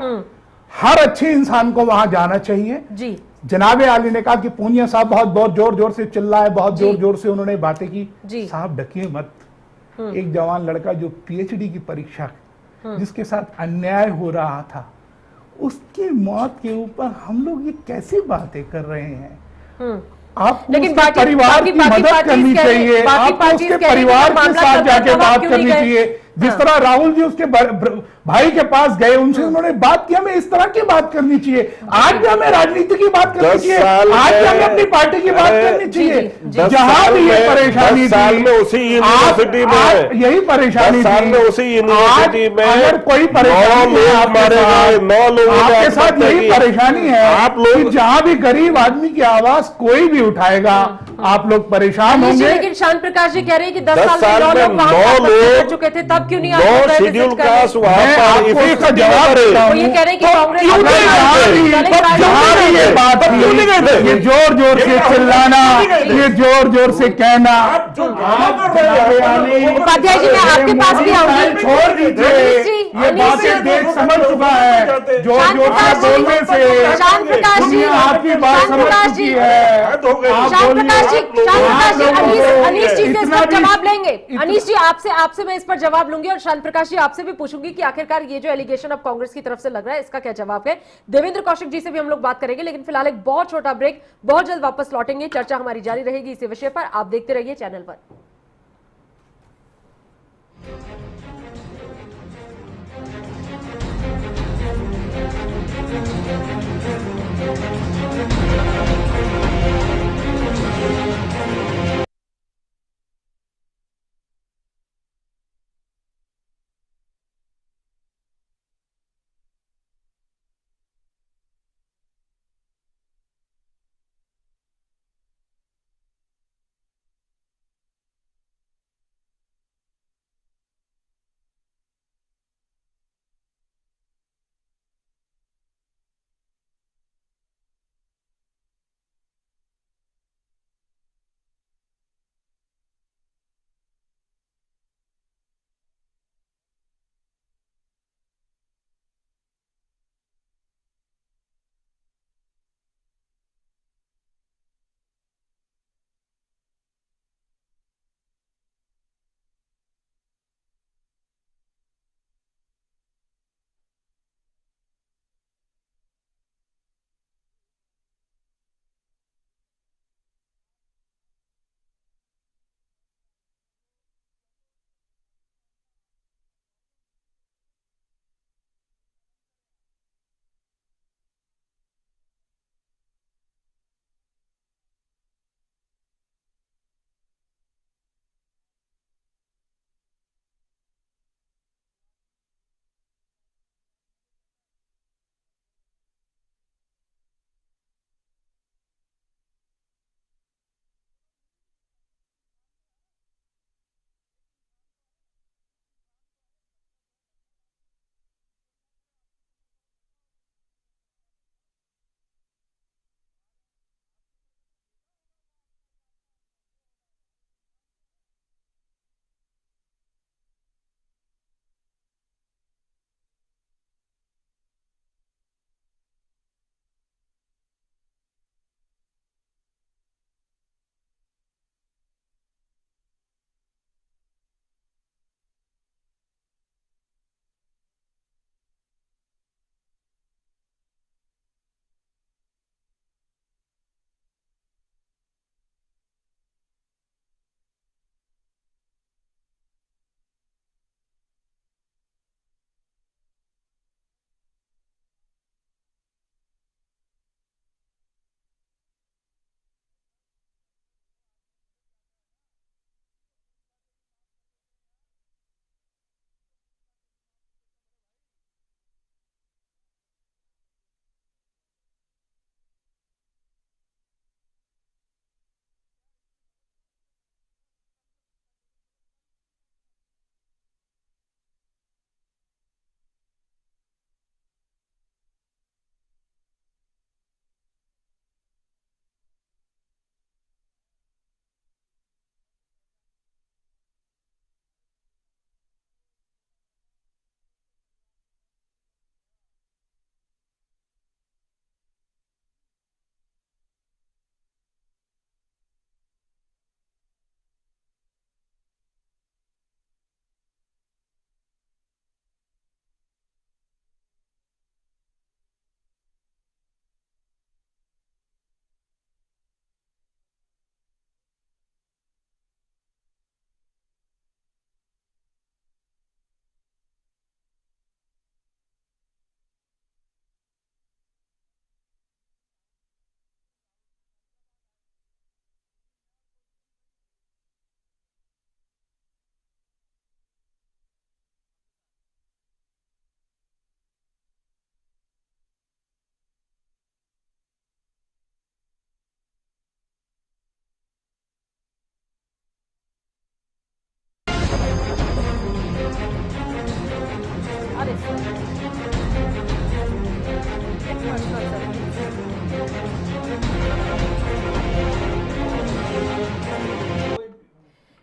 हर अच्छे इंसान को वहां जाना चाहिए। जी, जनाबे आली ने कहा कि पूनिया साहब बहुत बहुत जोर जोर से चिल्लाए, बहुत जोर जोर से उन्होंने बातें की। साहब ढकिए मत। एक जवान लड़का जो पीएचडी की परीक्षा, जिसके साथ अन्याय हो रहा था, उसकी मौत के ऊपर हम लोग ये कैसी बातें कर रहे हैं? आपको लेकिन उसके परिवार की मदद करनी चाहिए, आपको उसके परिवार के साथ जाके बात करनी चाहिए। जिस तरह राहुल जी उसके भाई के पास गए, उनसे उन्होंने बात की, हमें इस तरह की बात करनी चाहिए। आज भी हमें राजनीति की बात करनी चाहिए, आज भी हमें अपनी पार्टी की बात करनी चाहिए। जहां भी ये परेशानी थी, उसी यूनिवर्सिटी में यही परेशानी थी, उसी यूनिवर्सिटी में अगर कोई परेशानी है आपके साथ, यही परेशानी है आप लोग, जहां भी गरीब आदमी की आवाज कोई भी उठाएगा, आप लोग परेशान होंगे। लेकिन शान प्रकाश जी कह रहे हैं कि 10 साल में 9 लोग वहां 9 कर चुके थे, तब क्यों नहीं आप लोग शेड्यूल कास्ट वहां पर इसका जवाब देता हूं। वो ये कह रहे हैं कि कांग्रेस ये बात थी, ये जोर जोर से चिल्लाना, ये जोर जोर से कहना, उपाध्याय जी मैं आपके पास भी आऊंगी। छोड़ दीजिए, ये बातें देश समझ चुका है, जोर जोर से बोलने से शान प्रकाश जी, आपकी बात समझ चुकी है। शान प्रकाश जी, अनीश जी से इस पर जवाब लेंगे। अनीश जी आपसे मैं इस पर जवाब लूंगी, और शान प्रकाश जी आपसे भी पूछूंगी कि आखिरकार ये जो एलिगेशन अब कांग्रेस की तरफ से लग रहा है, इसका क्या जवाब है। देवेंद्र कौशिक जी से भी हम लोग बात करेंगे, लेकिन फिलहाल एक बहुत छोटा ब्रेक, बहुत जल्द वापस लौटेंगे। चर्चा हमारी जारी रहेगी इसी विषय पर, आप देखते रहिए चैनल पर।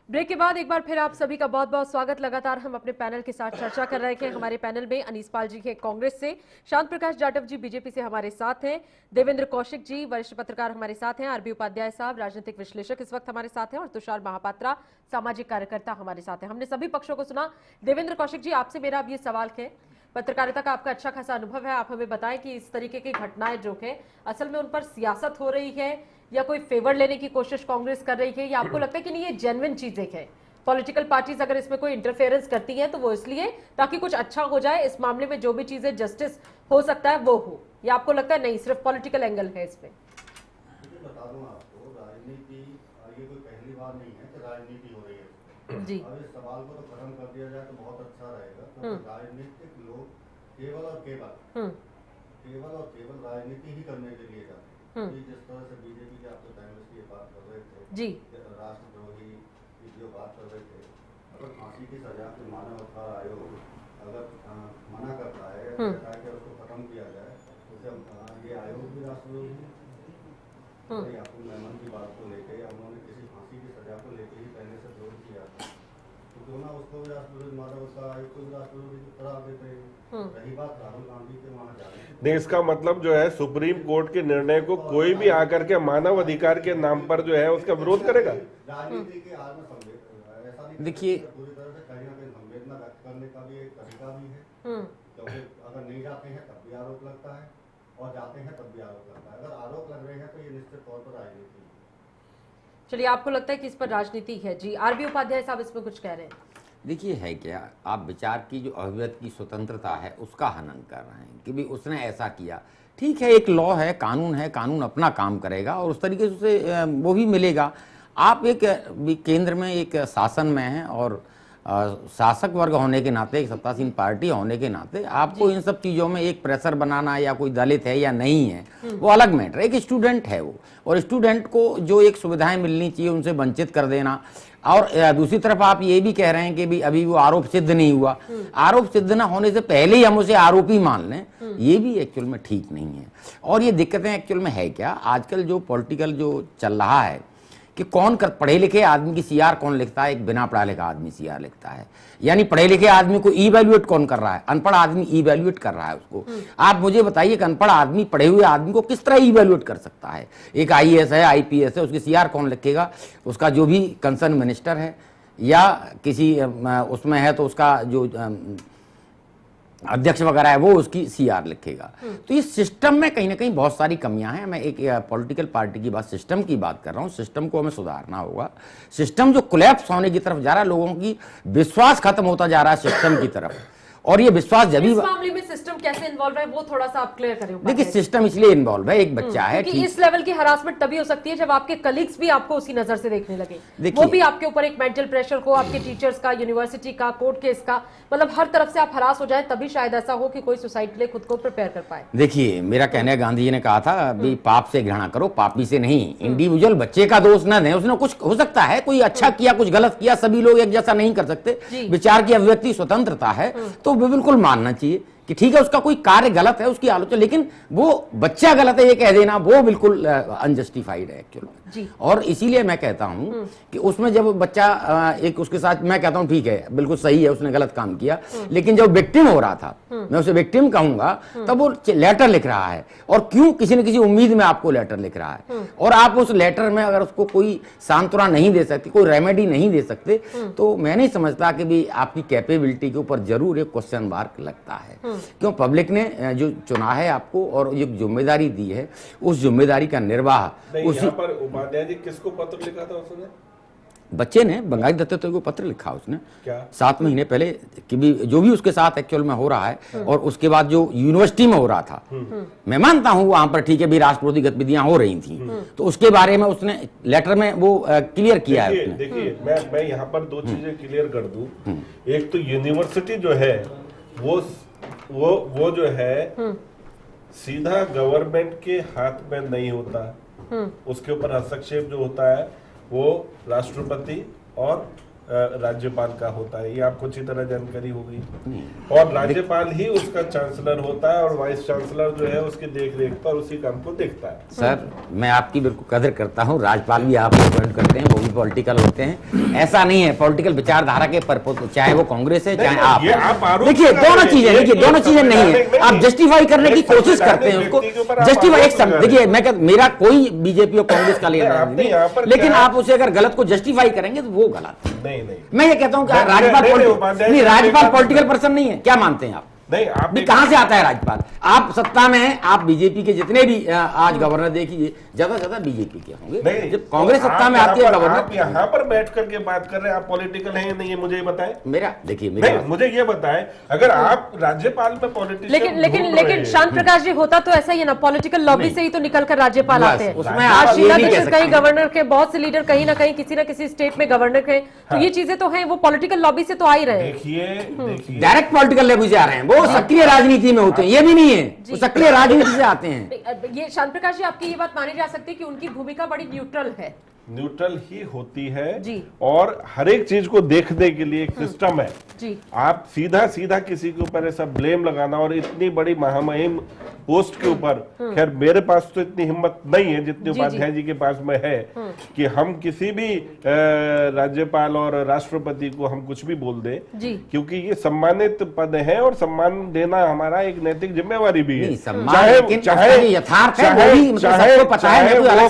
ब्रेक के बाद एक बार फिर आप सभी का बहुत बहुत स्वागत। लगातार हम अपने पैनल के साथ चर्चा कर रहे हैं। हमारे पैनल में अनीस पाल जी हैं कांग्रेस से, शांत प्रकाश जाटव जी बीजेपी से हमारे साथ हैं, देवेंद्र कौशिक जी वरिष्ठ पत्रकार हमारे साथ हैं, आरबी उपाध्याय साहब राजनीतिक विश्लेषक इस वक्त हमारे साथ हैं, और तुषार महापात्रा सामाजिक कार्यकर्ता हमारे साथ हैं। हमने सभी पक्षों को सुना। देवेंद्र कौशिक जी, आपसे मेरा अब ये सवाल है, पत्रकारिता का आपका अच्छा खासा अनुभव है, आप हमें बताएं कि इस तरीके की घटनाएं जो है असल में उन पर सियासत हो रही है या कोई फेवर लेने की कोशिश कांग्रेस कर रही है, या आपको लगता है कि नहीं ये जेन्युइन चीजें हैं? पॉलिटिकल पार्टीज अगर इसमें कोई इंटरफेरेंस करती हैं तो वो इसलिए ताकि कुछ अच्छा हो जाए, इस मामले में जो भी चीजें जस्टिस हो सकता है वो हो, या आपको लगता है नहीं सिर्फ पॉलिटिकल एंगल है इसमें? बता दूं आपको, राजनीति ये कोई पहली बार नहीं है कि राजनीति हो रही है जी। अब इस सवाल को तो खत्म कर दिया जाए तो बहुत अच्छा रहेगा। तो राजनीतिक लोग केवल और केवल राजनीति ही करने के लिए जाते हैं। जिस तरह से बीजेपी के आपके पैनलिस्ट की बात कर रहे थे जी, राष्ट्रद्रोही की जो बात कर रहे थे, अगर फांसी की सजा को मानव अधिकार आयोग अगर मना करता है कि उसको खत्म किया जाए, तो ये आयोग भी राष्ट्रद्रोही है। याकूब मेमन की बात को लेके या उन्होंने किसी फांसी की सजा को लेके ही पहले से विरोध किया था, तो क्यों ना उसको भी राष्ट्रद्रोही मानव अधिकार आयोग को भी राष्ट्रद्रोही करार देते हैं। रही बात राहुल गांधी के वहाँ जाने नहीं, इसका मतलब जो है सुप्रीम कोर्ट के निर्णय को कोई भी आकर के मानव अधिकार के नाम पर जो है उसका विरोध करेगा। राजनीति के हाल में ऐसा नहीं, देखिए पूरी तरह से कहीं ना कहीं संवेदना व्यक्त करने का भी एक तरीका भी है, क्योंकि अगर नहीं जाते हैं तब भी आरोप लगता है और जाते हैं तब भी आरोप लगता है। अगर आरोप लग रहे हैं तो ये निश्चित तौर पर राजनीति है। चलिए, आपको लगता है कि इस पर राजनीति है? जी, आरबी उपाध्याय साहब इसमें कुछ कह रहे हैं। देखिए है क्या, आप विचार की जो अभिव्यक्ति की स्वतंत्रता है उसका हनन कर रहे हैं कि भी उसने ऐसा किया। ठीक है, एक लॉ है, कानून अपना काम करेगा और उस तरीके से उसे वो भी मिलेगा। आप एक केंद्र में एक शासन में हैं और शासक वर्ग होने के नाते, एक सत्तासीन पार्टी होने के नाते आपको इन सब चीज़ों में एक प्रेशर बनाना, या कोई दलित है या नहीं है वो अलग मैटर। एक स्टूडेंट है वो, और स्टूडेंट को जो एक सुविधाएं मिलनी चाहिए उनसे वंचित कर देना। और दूसरी तरफ आप ये भी कह रहे हैं कि भी अभी वो आरोप सिद्ध नहीं हुआ, आरोप सिद्ध ना होने से पहले ही हम उसे आरोपी मान लें, ये भी एक्चुअल में ठीक नहीं है। और ये दिक्कतें एक्चुअल में है क्या, आजकल जो पॉलिटिकल जो चल रहा है कि पढ़े लिखे आदमी की सीआर कौन लिखता है, एक बिना पढ़ा लिखा आदमी सीआर लिखता है। यानी पढ़े लिखे आदमी को इवैल्यूएट कौन कर रहा है, अनपढ़ आदमी इवैल्यूएट कर रहा है उसको। आप मुझे बताइए कि अनपढ़ आदमी पढ़े हुए आदमी को किस तरह इवैल्यूएट कर सकता है? एक आईएएस है, आईपीएस है, उसकी सीआर कौन लिखेगा? उसका जो भी कंसर्न मिनिस्टर है या किसी उसमें है तो उसका जो अध्यक्ष वगैरह है वो उसकी सीआर लिखेगा। तो इस सिस्टम में कहीं ना कहीं बहुत सारी कमियां हैं। मैं एक पॉलिटिकल पार्टी की बात, सिस्टम की बात कर रहा हूं। सिस्टम को हमें सुधारना होगा। सिस्टम जो कोलैप्स होने की तरफ जा रहा है, लोगों की विश्वास खत्म होता जा रहा है सिस्टम की तरफ, और ये विश्वास जब भी इस मामले में सिस्टम कैसे इन्वॉल्व है वो थोड़ा सा आप क्लियर करें। देखिए, सिस्टम इसलिए इन्वॉल्व है, एक बच्चा है, क्योंकि इस लेवल की हरासमेंट तभी हो सकती है जब आपके कलीग्स भी आपको उसी नजर से देखने लगे, वो भी आपके ऊपर एक मेंटल प्रेशर को, आपके टीचर्स का, यूनिवर्सिटी का, कोर्ट केस का, मतलब हर तरफ से आप हरास हो जाए, तभी शायद ऐसा हो कि कोई सुसाइड के लिए खुद को प्रिपेयर कर पाए। देखिए, मेरा कहना है, गांधी जी ने कहा था अभी पाप से घृणा करो, पापी से नहीं। इंडिविजुअल बच्चे का दोष न दें, उसने कुछ हो सकता है, कोई अच्छा किया, कुछ गलत किया, सभी लोग एक जैसा नहीं कर सकते। विचार की अभिव्यक्ति स्वतंत्रता है तो बिल्कुल मानना चाहिए कि ठीक है उसका कोई कार्य गलत है, उसकी आलोचना, लेकिन वो बच्चा गलत है ये कह देना वो बिल्कुल अनजस्टिफाइड है एक्चुअल में। और इसीलिए मैं कहता हूं कि उसमें जब बच्चा एक उसके साथ, मैं कहता हूं ठीक है बिल्कुल सही है उसने गलत काम किया, लेकिन जब विक्टिम हो रहा था, मैं उसे विक्टिम कहूंगा, तब वो लेटर लिख रहा है, और क्यों, किसी न किसी उम्मीद में आपको लेटर लिख रहा है, और आप उस लेटर में अगर उसको कोई सांत्वना नहीं दे सकते, कोई रेमेडी नहीं दे सकते, तो मैं नहीं समझता कि भी आपकी कैपेबिलिटी के ऊपर जरूर एक क्वेश्चन मार्क लगता है। क्यों, पब्लिक ने जो चुना है आपको और जो जिम्मेदारी दी है, उस जिम्मेदारी का निर्वाह उसी पर उपाध्याय जी किसको पत्र लिखा था उसने? बच्चे ने, बंगाली दत्तात्रेय को पत्र लिखा उसने क्या? 7 महीने पहले कि भी जो भी उसके साथ एक्चुअल में हो रहा है, और उसके बाद जो यूनिवर्सिटी में हो रहा था, मैं मानता हूं वहां पर ठीक है भी राष्ट्रविरोधी गतिविधियां हो रही थी, तो उसके बारे में उसने लेटर में वो क्लियर किया है। देखिए, मैं यहाँ पर 2 चीजें क्लियर कर दूं। एक तो यूनिवर्सिटी जो है वो जो है सीधा गवर्नमेंट के हाथ में नहीं होता, उसके ऊपर हस्तक्षेप जो होता है वो राष्ट्रपति और राज्यपाल का होता है, ये आपको अच्छी तरह जानकारी होगी। और राज्यपाल ही उसका चांसलर होता है और वाइस चांसलर जो है उसकी देख रेख पर उसी काम को देखता है। सर मैं आपकी बिल्कुल कदर करता हूँ, राज्यपाल भी आप अपॉइंट करते हैं, वो भी पॉलिटिकल होते हैं, ऐसा नहीं है। पॉलिटिकल विचारधारा के पर्पज, चाहे वो कांग्रेस है चाहे आप, देखिए दोनों चीजें, देखिए दोनों चीजें नहीं है। आप जस्टिफाई करने की कोशिश करते हैं उसको, जस्टिफाई एक देखिए मैं मेरा कोई बीजेपी और कांग्रेस का लेना नहीं, लेकिन आप उसे अगर गलत को जस्टिफाई करेंगे तो वो गलत है। नहीं, मैं ये कहता हूँ राज्यपाल पॉलिटिकल पर्सन नहीं है, क्या मानते हैं आप? नहीं, आप कहां से आता है राज्यपाल? आप सत्ता में हैं, आप बीजेपी के जितने भी आज गवर्नर देखिए ज्यादा ज्यादा बीजेपी के होंगे। जब कांग्रेस सत्ता में आती है गवर्नर, आप यहाँ पर बैठ करके बात कर रहे हैं, आप पॉलिटिकल हैं या नहीं, ये मुझे बताएं। मेरा देखिए मुझे ये बताएं, अगर आप राज्यपाल में पॉलिटिशियन लेकिन शांत प्रकाश जी, होता तो ऐसा ही है ना, पॉलिटिकल लॉबी से ही तो निकल कर राज्यपाल आते हैं। कहीं गवर्नर के, बहुत से लीडर कहीं ना कहीं किसी ना किसी स्टेट में गवर्नर है, तो ये चीजें तो हैं, वो पॉलिटिकल लॉबी से तो आ ही रहे हैं। देखिए डायरेक्ट पॉलिटिकल लॉबी से आ रहे हैं, वो सक्रिय राजनीति में होते हैं, ये भी नहीं है, वो सक्रिय राजनीति से आते हैं। ये शांत प्रकाश जी, आपकी ये बात मानी जा सकती है कि उनकी भूमिका बड़ी न्यूट्रल है? न्यूट्रल ही होती है जी। और हर एक चीज को देखने के लिए एक सिस्टम है जी। आप सीधा सीधा किसी के ऊपर ऐसा ब्लेम लगाना, और इतनी बड़ी महामहिम पोस्ट के ऊपर, खैर मेरे पास तो इतनी हिम्मत नहीं है जितनी उपाध्याय जी के पास में है कि हम किसी भी राज्यपाल और राष्ट्रपति को हम कुछ भी बोल दे, क्योंकि ये सम्मानित पद है और सम्मान देना हमारा एक नैतिक जिम्मेवारी भी है। चाहे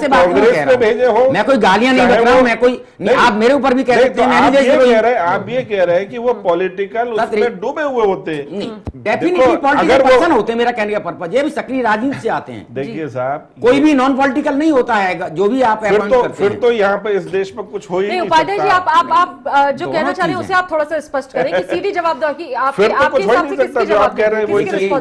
कांग्रेस में भेजे हो, मैं कोई गालियां नहीं बक रहा हूं, मैं कोई आप मेरे ऊपर भी कह सकते हैं, आप ये कह रहे हैं कि वो पॉलिटिकल उसमें डूबे हुए होते हैं। डेफिनेटली पॉलिटिकल पर्सन होते हैं, मेरा कहने का पर्पज ये भी सक्रिय राजनीति से आते हैं। देखिए साहब, कोई भी नॉन पॉलिटिकल नहीं होता है, जो भी आप फिर तो यहाँ पे इस देश में कुछ हो ही नहीं। उपाध्याय जी, आप जो कहना चाह रहे हैं उसे आप थोड़ा सा स्पष्ट करें कि सीधी जवाब दो कि आपके हिसाब से किसकी जवाब कह रहे हैं?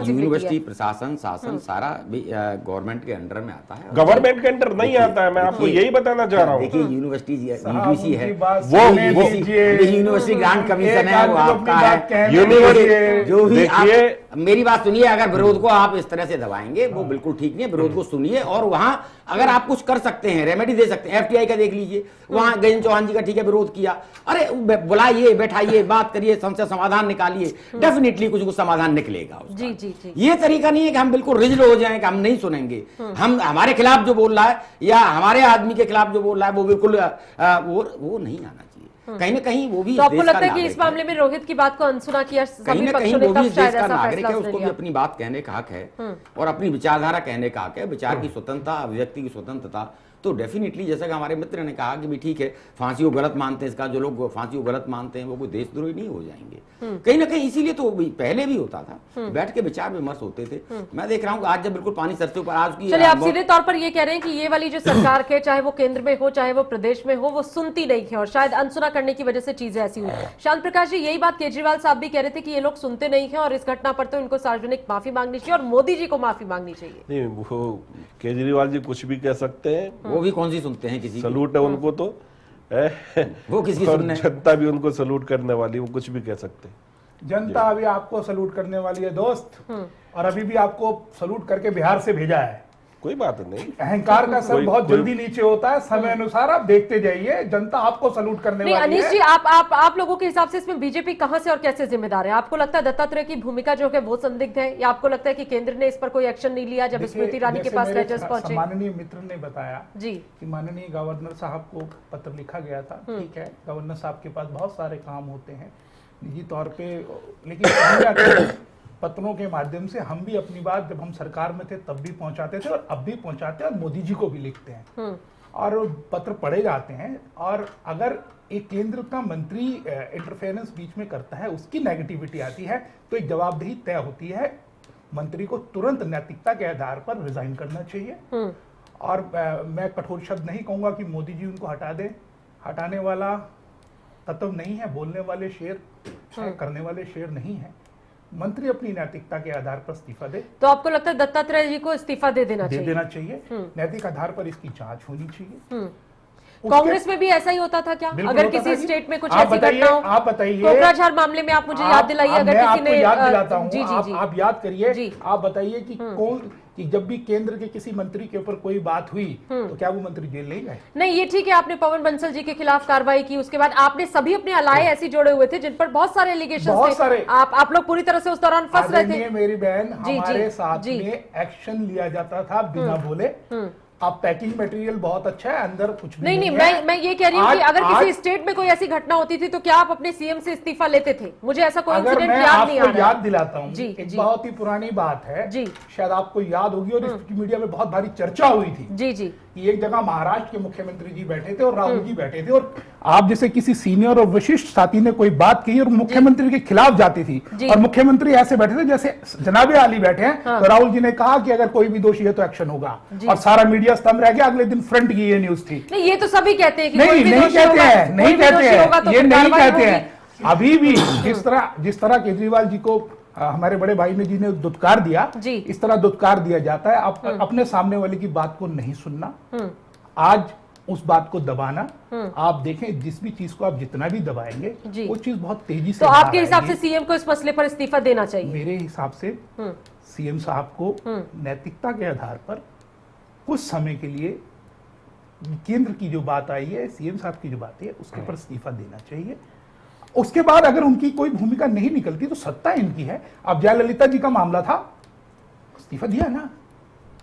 यूनिवर्सिटी प्रशासन शासन सारा गवर्नमेंट के अंडर में आता है, गवर्नमेंट के अंडर नहीं आता है, मैं आपको यही बताना चाह रहा हूँ। देखिए यूनिवर्सिटी यूजीसी है, वो यूनिवर्सिटी ग्रांट कमीशन है, वो आपका है। जो भी मेरी बात सुनिए, अगर विरोध को आप इस तरह से दबाएंगे वो बिल्कुल ठीक नहीं है। विरोध को सुनिए और वहां अगर आप कुछ कर सकते हैं, रेमेडी दे सकते हैं। एफटीआई का देख लीजिए, वहां गजेंद्र चौहान जी का ठीक है विरोध किया, अरे बुलाइए, बैठाइए, बात करिए, समस्या समाधान निकालिए, डेफिनेटली कुछ कुछ समाधान निकलेगा उसका। जी जी जी। ये तरीका नहीं है कि हम बिल्कुल रिजिड हो जाएं कि हम नहीं सुनेंगे। हम हमारे खिलाफ जो बोल रहा है या हमारे आदमी के खिलाफ जो बोल रहा है वो बिल्कुल वो नहीं आना चाहिए। कहीं ना कहीं वो भी, तो आपको लगता है कि इस मामले में रोहित की बात को अनसुना किया कहीं ना कहीं वो भी देश का नागरिक है, उसको भी अपनी बात कहने का हक है और अपनी विचारधारा कहने का हक है। विचार की स्वतंत्रता, अभिव्यक्ति की स्वतंत्रता, तो डेफिनेटली जैसा कि हमारे मित्र ने कहा कि भी ठीक है, फांसी को गलत मानते हैं, इसका जो लोग फांसी को गलत मानते हैं वो कोई देशद्रोही नहीं हो जाएंगे कहीं ना कहीं। इसीलिए तो पहले भी होता था, बैठ के विचार विमर्श होते थे। मैं देख रहा हूँ आज जब बिल्कुल पानी सर से ऊपर आज की। चलिए, आप सीधे तौर पर ये कह रहे हैं कि ये वाली जो सरकार है, चाहे वो केंद्र में हो चाहे वो प्रदेश में हो, वो सुनती नहीं है और शायद अनसुना करने की वजह से चीजें ऐसी हुई। शांत प्रकाश जी, यही बात केजरीवाल साहब भी कह रहे थे कि ये लोग सुनते नहीं है और इस घटना पर तो इनको सार्वजनिक माफी मांगनी चाहिए और मोदी जी को माफी मांगनी चाहिए। नहीं, वो केजरीवाल जी कुछ भी कह सकते हैं, वो भी कौन सी सुनते हैं, किसी सलूट है उनको तो वो किसकी सुनने, जनता भी उनको सलूट करने वाली, वो कुछ भी कह सकते हैं। जनता अभी आपको सलूट करने वाली है दोस्त, और अभी भी आपको सलूट करके बिहार से भेजा है। कोई बात नहीं, अहंकार का सर बहुत जल्दी नीचे होता है, समय अनुसार आप देखते जाइए, जनता आपको सलूट करने वाली है। अनीश जी, आप लोगों के हिसाब से इसमें बीजेपी कहां से और कैसे जिम्मेदार है? आपको लगता है दत्तात्रेय की भूमिका जो है वो संदिग्ध है, या आपको लगता है कि केंद्र ने इस पर कोई एक्शन नहीं लिया जब स्मृति ईरानी के पास लेटर्स पहुंचे? माननीय मित्र ने बताया जी कि माननीय गवर्नर साहब को पत्र लिखा गया था। ठीक है, गवर्नर साहब के पास बहुत सारे काम होते हैं निजी तौर पे, लेकिन पत्रों के माध्यम से हम भी अपनी बात जब हम सरकार में थे तब भी पहुंचाते थे और अब भी पहुंचाते हैं और मोदी जी को भी लिखते हैं और पत्र पढ़े जाते हैं। और अगर एक केंद्र का मंत्री इंटरफेरेंस बीच में करता है, उसकी नेगेटिविटी आती है, तो एक जवाबदेही तय होती है। मंत्री को तुरंत नैतिकता के आधार पर रिजाइन करना चाहिए। और मैं कठोर शब्द नहीं कहूंगा कि मोदी जी उनको हटा दें, हटाने वाला तत्व नहीं है, बोलने वाले शेर करने वाले शेर नहीं है। मंत्री अपनी नैतिकता के आधार पर इस्तीफा दे। तो आपको लगता है दत्तात्रेय जी को इस्तीफा दे देना चाहिए? नैतिक आधार पर इसकी जांच होनी चाहिए। कांग्रेस में भी ऐसा ही होता था क्या? अगर किसी स्टेट में कुछ ऐसी घटना हो? आप बताइए, कोकराझार मामले में आप मुझे याद दिलाइए, अगर किसी ने याद दिलाता हूं, जी जी जी आप याद करिए, आप बताइए कि कौन, कि जब भी केंद्र के किसी मंत्री के ऊपर कोई बात हुई तो क्या वो मंत्री जेल नहीं गए? नहीं, ये ठीक है, आपने पवन बंसल जी के खिलाफ कार्रवाई की, उसके बाद आपने सभी अपने अलाये ऐसे जोड़े हुए थे जिन पर बहुत सारे एलिगेशन थे, आप लोग पूरी तरह से उस दौरान फंस रहे थे। मेरी बहन, हमारे साथ में एक्शन लिया जाता था बिना बोले। अब पैकिंग मटेरियल बहुत अच्छा है, अंदर कुछ भी नहीं, मैं ये कह रही हूँ कि अगर किसी स्टेट में कोई ऐसी घटना होती थी तो क्या आप अपने सीएम से इस्तीफा लेते थे? मुझे ऐसा कोई इंसिडेंट याद नहीं आ रहा। याद दिलाता हूँ, एक बहुत ही पुरानी बात है, शायद आपको याद होगी, और इस मीडिया में बहुत भारी चर्चा हुई थी। जी जी, एक जगह महाराष्ट्र के मुख्यमंत्री जी बैठे थे और राहुल जी बैठे थे, और आप जैसे किसी सीनियर और विशिष्ट साथी ने कोई बात कही और मुख्यमंत्री के खिलाफ जाती थी, और मुख्यमंत्री ऐसे बैठे थे जैसे जनाबे आली बैठे हैं, तो राहुल जी ने कहा कि अगर कोई भी दोषी है तो एक्शन होगा, और सारा मीडिया स्तंभ रह गया। अगले दिन फ्रंट की ये न्यूज थी। नहीं, ये तो सभी कहते हैं कि नहीं कहते हैं, ये नहीं कहते हैं। अभी भी जिस तरह केजरीवाल जी को हमारे बड़े भाई ने जी ने दुत्कार दिया, इस तरह दुत्कार दिया जाता है। आप अपने सामने वाले की बात को नहीं सुनना, आज उस बात को दबाना। आप देखें, जिस भी चीज को आप जितना भी दबाएंगे वो चीज बहुत तेजी से। तो आपके हिसाब से सीएम को इस मसले पर इस्तीफा देना चाहिए? मेरे हिसाब से सीएम साहब को नैतिकता के आधार पर कुछ समय के लिए केंद्र की जो बात आई है, सीएम साहब की जो बात है, उसके पर इस्तीफा देना चाहिए। उसके बाद अगर उनकी कोई भूमिका नहीं निकलती तो सत्ता इनकी है। अब जयललिता जी का मामला था, इस्तीफा दिया ना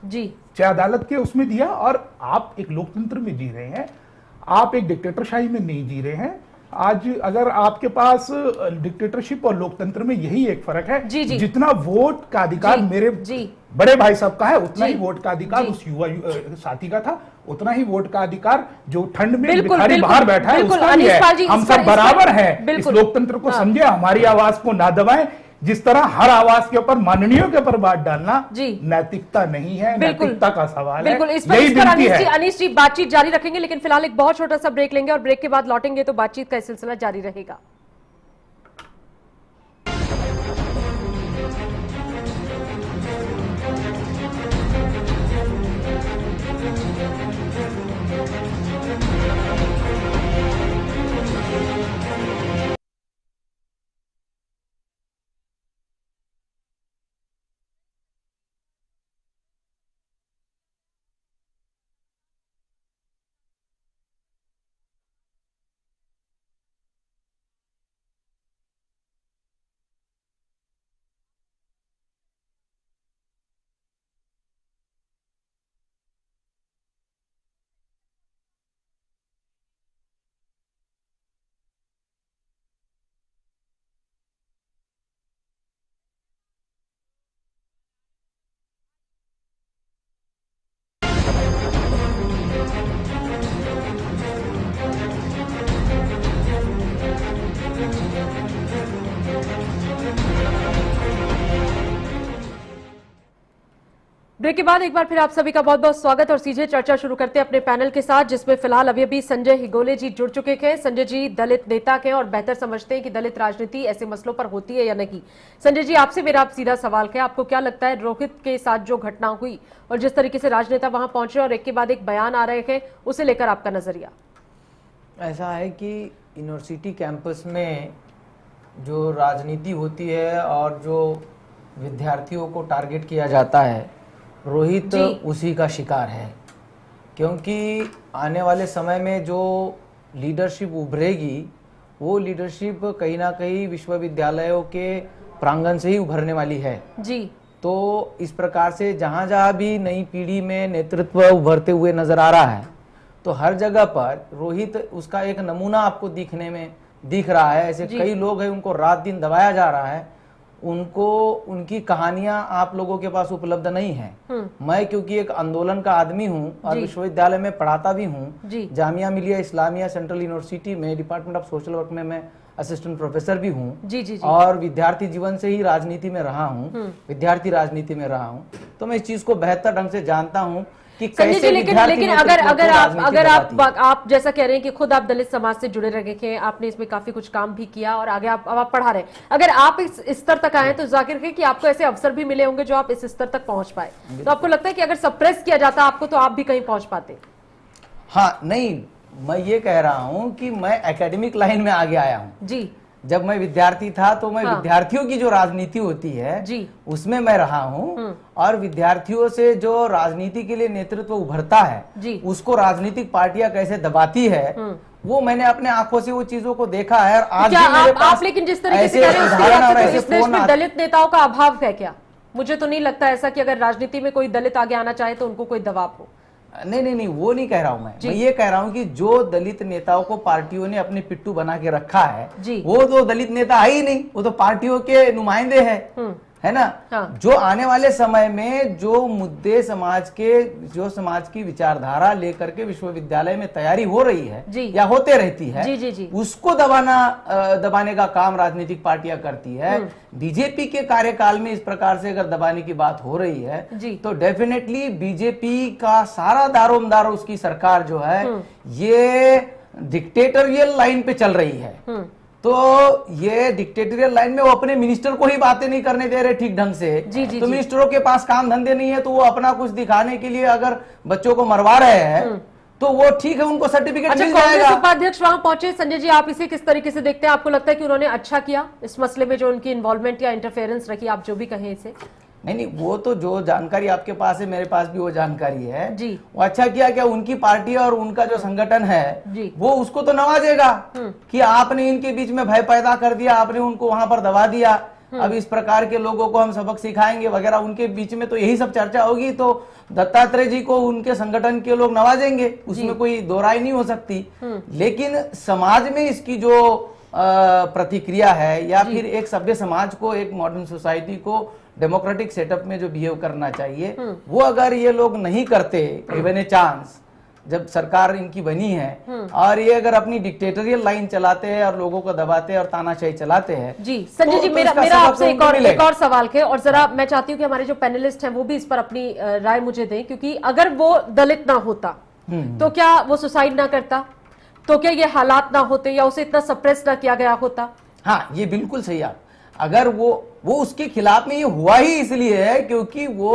जी, चाहे अदालत के उसमें दिया। और आप एक लोकतंत्र में जी रहे हैं, आप एक डिक्टेटरशाही में नहीं जी रहे हैं। आज अगर आपके पास डिक्टेटरशिप और लोकतंत्र में यही एक फर्क है, जितना वोट का अधिकार मेरे बड़े भाई साहब का है, उतना ही वोट का अधिकार उस युवा साथी का था, उतना ही वोट का अधिकार जो ठंड में भिखारी बाहर बैठा है उसका भी है। हम सब बराबर हैं। इस लोकतंत्र को समझे, हमारी आवाज को ना दबाएं। जिस तरह हर आवाज के ऊपर माननीयों के ऊपर बात डालना नैतिकता नहीं है, नैतिकता का सवाल है। इस पर अनीश जी बातचीत जारी रखेंगे, लेकिन फिलहाल एक बहुत छोटा सा ब्रेक लेंगे और ब्रेक के बाद लौटेंगे तो बातचीत का सिलसिला जारी रहेगा। ब्रेक के बाद एक बार फिर आप सभी का बहुत बहुत स्वागत और सीधे चर्चा शुरू करते हैं अपने पैनल के साथ, जिसमें फिलहाल अभी संजय हिगोले जी जुड़ चुके हैं। संजय जी दलित नेता के और बेहतर समझते हैं कि दलित राजनीति ऐसे मसलों पर होती है या नहीं। संजय जी, आपसे मेरा सीधा सवाल है, आपको क्या लगता है रोहित के साथ जो घटना हुई और जिस तरीके से राजनेता वहां पहुंचे और एक के बाद एक बयान आ रहे हैं, उसे लेकर आपका नजरिया? ऐसा है कि यूनिवर्सिटी कैंपस में जो राजनीति होती है और जो विद्यार्थियों को टारगेट किया जाता है, रोहित उसी का शिकार है। क्योंकि आने वाले समय में जो लीडरशिप उभरेगी वो लीडरशिप कहीं ना कहीं विश्वविद्यालयों के प्रांगण से ही उभरने वाली है जी। तो इस प्रकार से जहाँ जहाँ भी नई पीढ़ी में नेतृत्व उभरते हुए नजर आ रहा है, तो हर जगह पर रोहित उसका एक नमूना आपको दिखने में दिख रहा है। ऐसे कई लोग हैं, उनको रात दिन दबाया जा रहा है, उनको उनकी कहानियां आप लोगों के पास उपलब्ध नहीं है। मैं क्योंकि एक आंदोलन का आदमी हूं और विश्वविद्यालय में पढ़ाता भी हूं, जामिया मिलिया इस्लामिया सेंट्रल यूनिवर्सिटी में डिपार्टमेंट ऑफ सोशल वर्क में मैं असिस्टेंट प्रोफेसर भी हूं और विद्यार्थी जीवन से ही राजनीति में रहा हूं, विद्यार्थी राजनीति में रहा हूं, तो मैं इस चीज को बेहतर ढंग से जानता हूं कि कैसे। लेकिन अगर आप जैसा कह रहे हैं कि खुद आप दलित समाज से जुड़े रहे हैं, आपने इसमें काफी कुछ काम भी किया और आगे आप पढ़ा रहे हैं, अगर आप इस स्तर तक आए तो जाहिर है कि आपको ऐसे अवसर भी मिले होंगे जो आप इस स्तर तक पहुंच पाए। तो आपको लगता है कि अगर सप्रेस किया जाता आपको तो आप भी कहीं पहुंच पाते? हाँ, नहीं, मैं ये कह रहा हूं कि मैं एकेडमिक लाइन में आगे आया हूं जी। जब मैं विद्यार्थी था तो मैं विद्यार्थियों की जो राजनीति होती है जी, उसमें मैं रहा हूं, और विद्यार्थियों से जो राजनीति के लिए नेतृत्व उभरता है जी, उसको राजनीतिक पार्टियां कैसे दबाती है वो मैंने अपने आंखों से वो चीजों को देखा है। और आज क्या भी मेरे पास आप लेकिन जिस तरीके से कह रहे हैं उसके हिसाब से तो इस देश में दलित नेताओं का अभाव है क्या? मुझे तो नहीं लगता ऐसा कि अगर राजनीति में कोई दलित आगे आना चाहे तो उनको कोई दबाव हो। नहीं, वो नहीं कह रहा हूं मैं ये कह रहा हूं कि जो दलित नेताओं को पार्टियों ने अपने पिट्ठू बना के रखा है वो तो दलित नेता है ही नहीं, वो तो पार्टियों के नुमाइंदे हैं, है ना। हाँ। जो आने वाले समय में जो मुद्दे समाज की विचारधारा लेकर के विश्वविद्यालय में तैयारी हो रही है या होते रहती है, जी। उसको दबाने का काम राजनीतिक पार्टियां करती है। बीजेपी के कार्यकाल में इस प्रकार से अगर दबाने की बात हो रही है तो डेफिनेटली बीजेपी का सारा दारोमदार उसकी सरकार जो है ये डिक्टेटोरियल लाइन पे चल रही है। तो ये डिक्टेटोरियल लाइन में वो अपने मिनिस्टर को ही बातें नहीं करने दे रहे ठीक ढंग से। तो मिनिस्टरों के पास काम धंधे नहीं है तो वो अपना कुछ दिखाने के लिए अगर बच्चों को मरवा रहे हैं तो वो ठीक है, उनको सर्टिफिकेट मिल जाएगा। कांग्रेस उपाध्यक्ष वहां पहुंचे, संजय जी आप इसे किस तरीके से देखते हैं? आपको लगता है कि उन्होंने अच्छा किया इस मसले में, जो उनकी इन्वॉल्वमेंट या इंटरफेरेंस रखी, आप जो भी कहें इसे? नहीं, वो तो जो जानकारी आपके पास है मेरे पास भी वो जानकारी है जी। वो अच्छा किया क्या? उनकी पार्टी और उनका जो संगठन है वो उसको तो नवाजेगा कि आपने इनके बीच में भय पैदा कर दिया, आपने उनको वहां पर दबा दिया, अब इस प्रकार के लोगों को हम सबक सिखाएंगे वगैरह, उनके बीच में तो यही सब चर्चा होगी। तो दत्तात्रेय जी को उनके संगठन के लोग नवाजेंगे, उसमें कोई दो राय नहीं हो सकती। लेकिन समाज में इसकी जो प्रतिक्रिया है या फिर एक सभ्य समाज को, एक मॉडर्न सोसाइटी को डेमोक्रेटिक सेटअप में जो बिहेव करना चाहिए वो अगर ये लोग नहीं करते गिवन ए चांस, जब सरकार इनकी बनी है और ये अगर अपनी डिक्टेटोरियल लाइन चलाते हैं और लोगों को दबाते हैं और तानाशाही चलाते हैं जी। संजय जी मेरा आपसे एक और सवाल है, और जरा मैं चाहती हूँ कि हमारे जो पैनलिस्ट हैं वो भी इस पर अपनी राय मुझे दें, क्योंकि अगर वो दलित ना होता तो क्या वो सुसाइड ना करता? तो क्या ये हालात ना होते या उसे इतना सप्रेस ना किया गया होता? हाँ, ये बिल्कुल सही आप। अगर वो उसके खिलाफ में ये हुआ ही इसलिए है क्योंकि वो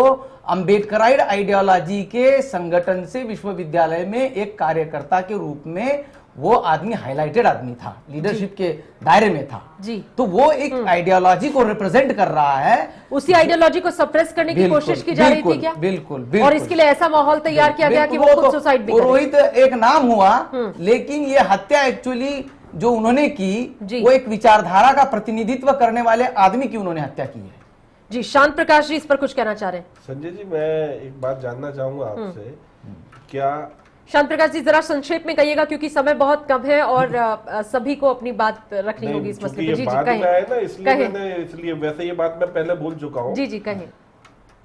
अंबेडकराइड आइडियोलॉजी के संगठन से विश्वविद्यालय में एक कार्यकर्ता के रूप में वो आदमी हाईलाइटेड आदमी था, लीडरशिप के दायरे में था जी। तो वो एक आइडियोलॉजी को रिप्रेजेंट कर रहा है, उसी आइडियोलॉजी को सप्रेस करने की कोशिश की जा रही थी क्या? बिल्कुल। और इसके लिए ऐसा माहौल तैयार किया गया कि वो खुद सुसाइड भी करे। रोहित एक नाम हुआ लेकिन ये हत्या एक्चुअली जो उन्होंने की वो एक विचारधारा का प्रतिनिधित्व करने वाले आदमी की उन्होंने हत्या की है जी। शांत प्रकाश जी इस पर कुछ कहना चाह रहे हैं? संजय जी मैं एक बात जानना चाहूंगा आपसे, क्या शांत प्रकाश जी जरा संक्षेप में कहिएगा क्योंकि समय बहुत कम है और सभी को अपनी बात रखनी होगी इस मसले पर। जी कहें। इसलिए वैसे ये बात मैं पहले बोल चुका हूँ। जी कहें।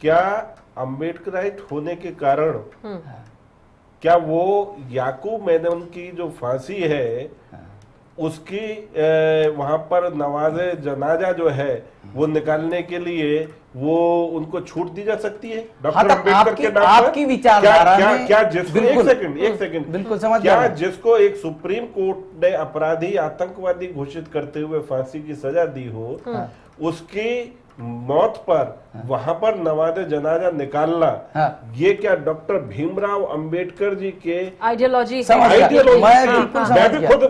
क्या अम्बेडकराइट होने के कारण क्या वो याकूब मेनन की जो फांसी है उसकी वहां पर नवाज़े जनाजा जो है वो निकालने के लिए वो उनको छूट दी जा सकती है डॉक्टर अम्बेडकर के नाम पर? आपकी विचारधारा में क्या जिसको एक सेकंड बिल्कुल समझ क्या जिसको एक सुप्रीम कोर्ट ने अपराधी आतंकवादी घोषित करते हुए फांसी की सजा दी हो उसकी मौत पर वहां पर नवाज़े जनाजा निकालना ये क्या डॉक्टर भीमराव अंबेडकर जी के आइडियोलॉजी? मैं भी खुद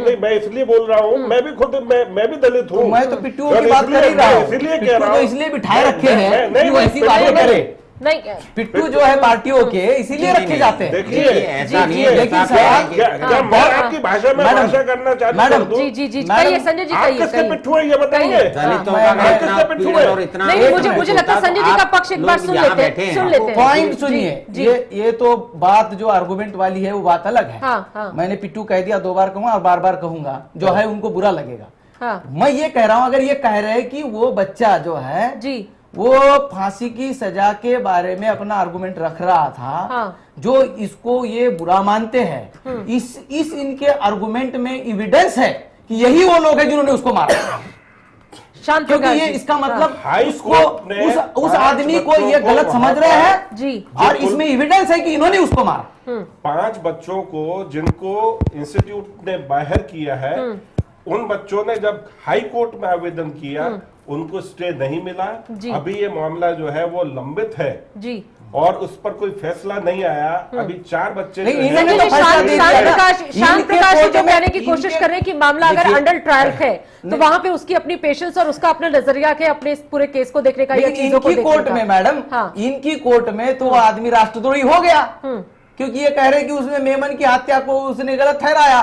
नहीं मैं इसलिए बोल रहा हूँ, मैं भी खुद मैं भी दलित हूँ। मैं तो पिट्ठू की बात कर ही रहा हूँ, इसलिए कह रहा हूँ, इसलिए बिठाए रखे हैं कि वो ऐसी बातें करे। नहीं, पिट्ठू जो है पार्टियों के इसीलिए रखे जाते हैं। देखिए ऐसा नहीं है, लेकिन क्या मैं आपकी भाषा में भाषा करना चाहता हूं? जी कहिए संजय जी, कहिए। किसके पिट्ठू है ये बताइए? नहीं, मुझे लगता है संजय जी का पक्ष एक बार सुन लेते हैं। पॉइंट सुनिए, ये तो बात जो आर्गुमेंट वाली है वो बात अलग है। मैंने पिट्ठू कह दिया, 2 बार कहूंगा और बार कहूंगा, जो है उनको बुरा लगेगा। मैं ये कह रहा हूं, अगर ये कह रहे हैं कि वो बच्चा जो है जी वो फांसी की सजा के बारे में अपना आर्गुमेंट रख रहा था, जो इसको ये बुरा मानते हैं, इस इनके आर्गुमेंट में एविडेंस है कि यही वो लोग हैं जिन्होंने उसको मारा। क्योंकि ये इसका मतलब उसको उस आदमी को ये गलत समझ रहे हैं जी, और इसमें एविडेंस है कि इन्होंने उसको मारा। 5 बच्चों को जिनको इंस्टीट्यूट ने बाहर किया है, उन बच्चों ने जब हाई कोर्ट में आवेदन किया उनको स्टे नहीं मिला। अभी ये मामला जो है वो लंबित है जी। और उस पर कोई फैसला नहीं आया। अभी 4 बच्चे जो हैं- शांत प्रकाश जो कहने की कोशिश कर रहे हैं कि मामला अगर अंडर ट्रायल है तो वहां पे उसकी अपनी पेशेंस और उसका अपना नजरिया है अपने इस पूरे केस को देखने का या चीजों को इनकी देखने कोर्ट का। में मैडम, इनकी कोर्ट में तो वो आदमी राष्ट्रद्रोही हो गया, क्योंकि ये कह रहे हैं कि उसने मेमन की हत्या को उसने गलत ठहराया,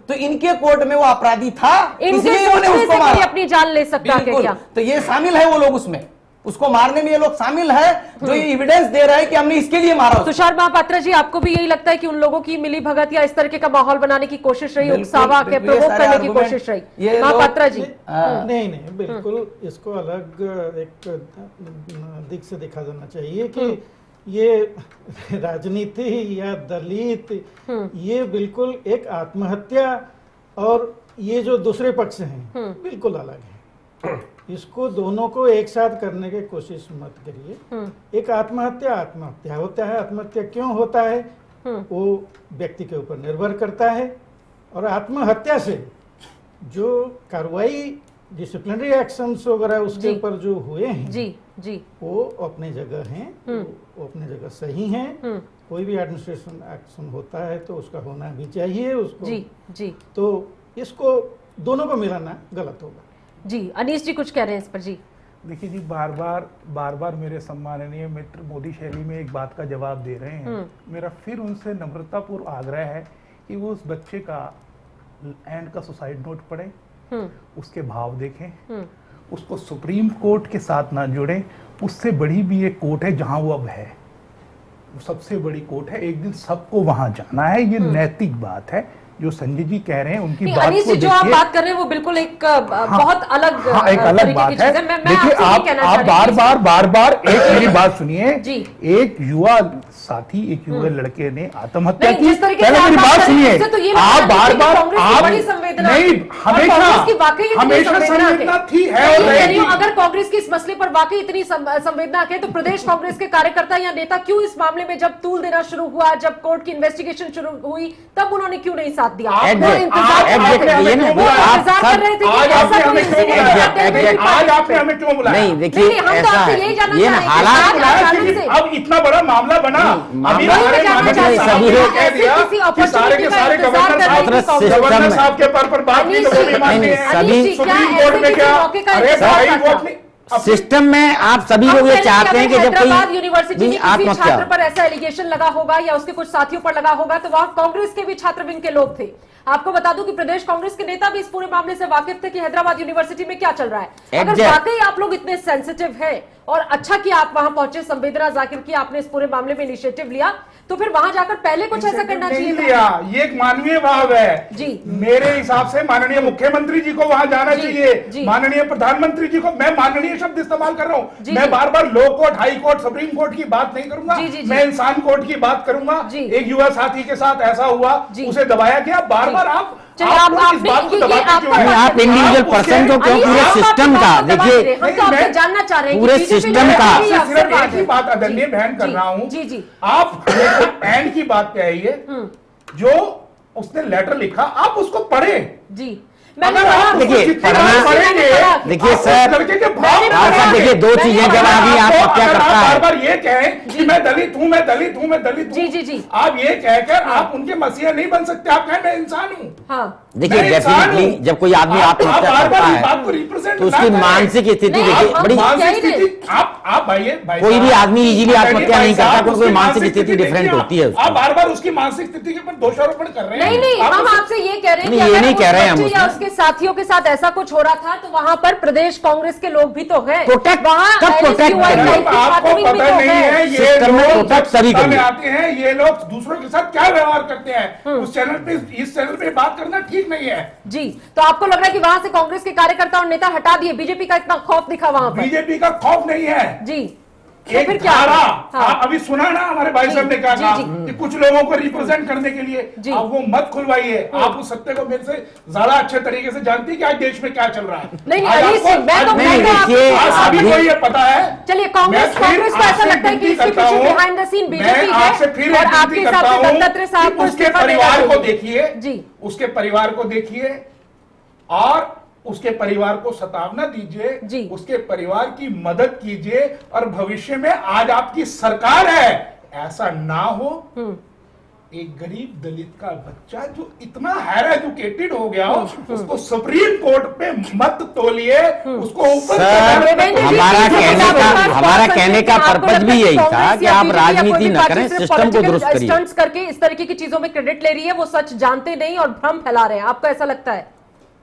तो इनके कोर्ट में वो अपराधी था, इसलिए उन्होंने उसको मारा। अपनी जान ले सकता है क्या? तो ये शामिल है वो लोग उसमें, उसको मारने में ये लोग शामिल है जो ये एविडेंस दे रहा है कि हमने इसके लिए मारा। तुषार महापात्रा जी, आपको भी यही लगता है कि उन लोगों की मिली भगत या इस तरीके का माहौल बनाने की कोशिश रही, उकसावा के प्रवोक करने की कोशिश रही? महापात्रा जी नहीं, बिल्कुल इसको अलग एक दिख से देखा जाना चाहिए कि ये राजनीति या दलित, ये बिल्कुल एक आत्महत्या और ये जो दूसरे पक्ष हैं बिल्कुल अलग है। इसको दोनों को एक साथ करने की कोशिश मत करिए। एक आत्महत्या होता है, आत्महत्या क्यों होता है वो व्यक्ति के ऊपर निर्भर करता है, और आत्महत्या से जो कार्रवाई डिसिप्लिनरी एक्शंस वगैरह उसके ऊपर जो हुए हैं वो अपने जगह हैं, वो अपने जगह सही हैं। कोई भी एडमिनिस्ट्रेशन एक्शन होता है तो उसका होना भी चाहिए उसको। तो इसको दोनों को मिलाना गलत होगा। जी अनीश जी कुछ कह रहे हैं इस पर? जी देखिए जी, बार बार मेरे सम्माननीय मित्र मोदी शैली में एक बात का जवाब दे रहे हैं। मेरा फिर उनसे नम्रतापूर्व आग्रह है कि वो उस बच्चे का एंड का सुसाइड नोट पढ़े, उसके भाव देखें, उसको सुप्रीम कोर्ट के साथ ना जुड़े। उससे बड़ी भी एक कोर्ट है जहां वो अब है, वो सबसे बड़ी कोर्ट है। एक दिन सबको वहां जाना है, ये नैतिक बात है। जो संजय जी कह रहे हैं उनकी बात अनीश जी जो आप बात कर रहे हैं वो बिल्कुल एक बहुत अलग एक अलग बात है। देखिए आप बार बार एक मेरी बात सुनिए। एक युवा साथी, एक युवा लड़के ने आत्महत्या की, पहले मेरी बात सुनिए। आप बार नहीं, हमेशा संवेदना थी है और रहेगी। अगर कांग्रेस की इस मसले पर वाकई इतनी संवेदना है तो प्रदेश कांग्रेस के कार्यकर्ता या नेता क्यों इस मामले में जब तूल देना शुरू हुआ, जब कोर्ट की इन्वेस्टिगेशन शुरू हुई, तब उन्होंने क्यों नहीं साथ दिया? आज आपने हमें क्यों बुलाया? नहीं देखिए ऐसा है, ये हालात अब इतना बड़ा मामला बना, अभी सारे के सारे गवर्नर साहब के पर बात की तो वो भी मानते हैं। सुप्रीम कोर्ट में क्या, अरे भाई वो अपनी सिस्टम में आप सभी लोग ये चाहते हैं कि जब कोई यूनिवर्सिटी में किसी छात्र पर ऐसा एलिगेशन लगा होगा या उसके कुछ साथियों पर लगा होगा तो वहां कांग्रेस के भी छात्र विंग के लोग थे। आपको बता दूं कि प्रदेश कांग्रेस के नेता भी इस पूरे मामले से वाकिफ थे कि हैदराबाद यूनिवर्सिटी में क्या चल रहा है। अगर वाकई आप लोग इतने सेंसिटिव हैं और अच्छा कि आप वहां पहुंचे, संवेदना जाहिर की आपने इस पूरे मामले में इनिशिएटिव लिया, तो फिर वहां जाकर पहले कुछ ऐसा करना चाहिए। ये एक मानवीय भाव है जी। मेरे हिसाब से माननीय मुख्यमंत्री जी को वहां जाना चाहिए, माननीय प्रधानमंत्री जी को। मैं माननीय शब्द इस्तेमाल कर रहा हूं, मैं बार बार low court, high court, supreme court की बात नहीं करूंगा, मैं इंसान कोर्ट की बात करूंगा। एक युवा साथी के साथ ऐसा हुआ, उसे दबाया गया। बार बार आप इस बात को दबाते क्यों हैं? आप इंडिविजुअल पर्सन को क्यों, पूरे सिस्टम का देखिए, मैं जानना चाह रहे हैं पूरे सिस्टम का सिर्फ एक ही बात आदरणीय बहन कर रहा हूं। आप एंड की बात पे आइए, जो उसने लेटर लिखा आप उसको पढ़े। जी देखिए देखिए सर, देखिए दो चीजें जब आदमी आप क्या करता है, बार बार ये कहें कि मैं दलित हूं, मैं दलित हूं, मैं दलित हूं। जी। आप ये कहकर आप उनके मसीहा नहीं बन सकते। आप कहें मैं इंसान हूं। देखिए डेफिनेटली जब कोई आदमी आत्महत्या करता है तो उसकी मानसिक स्थिति देखिए बड़ी, आप कोई भी आदमी इजीली आत्महत्या नहीं करता, क्योंकि कोई मानसिक स्थिति डिफरेंट होती है। आप बार बार उसकी मानसिक स्थिति के ऊपर दोषारोपण कर रहे हैं। नहीं, हम आपसे ये कह रहे हैं ये नहीं कह रहे हैं हम, उसके साथियों के साथ ऐसा कुछ हो रहा था तो वहां पर प्रदेश कांग्रेस के लोग भी तो हैं। प्रोटेक्ट आपको पता नहीं है ये लोग सभी में आते हैं, ये लोग दूसरों के साथ क्या व्यवहार करते हैं, उस चैनल पे, इस चैनल पे बात करना ठीक नहीं है। जी, तो आपको लग रहा है कि वहां से कांग्रेस के कार्यकर्ता और नेता हटा दिए, बीजेपी का इतना खौफ दिखा वहां पर? बीजेपी का खौफ नहीं है जी। एक फिर क्या? अभी सुना ना हमारे भाई साहब ने कहा कि कुछ लोगों को रिप्रेजेंट करने के लिए आप वो मत खुलवाइए। आप उस सत्य को मेरे से ज्यादा अच्छे तरीके से जानती है कि आज देश में क्या चल रहा है। सभी को ये पता है। चलिए, कांग्रेस को ऐसा लगता है कि इसके पीछे बिहाइंड द सीन बीजेपी है। आपसे फिर और आपके हिसाब से दत्तात्रेय साहब को उसके परिवार को देखिए जी, उसके परिवार को देखिए और उसके परिवार को सतावना दीजिए, उसके परिवार की मदद कीजिए और भविष्य में आज आपकी सरकार है, ऐसा ना हो एक गरीब दलित का बच्चा जो इतना हायर एजुकेटेड हो गया हो उसको सुप्रीम कोर्ट पे मत तोलिए, उसको ऊपर। हमारा कहने का पर्पज भी यही था कि आप राजनीति न करें, सिस्टम को दुरुस्त करिए। स्टंट्स करके इस तरीके की चीजों में क्रेडिट ले रही है, वो सच जानते नहीं और भ्रम फैला रहे हैं, आपको ऐसा लगता है?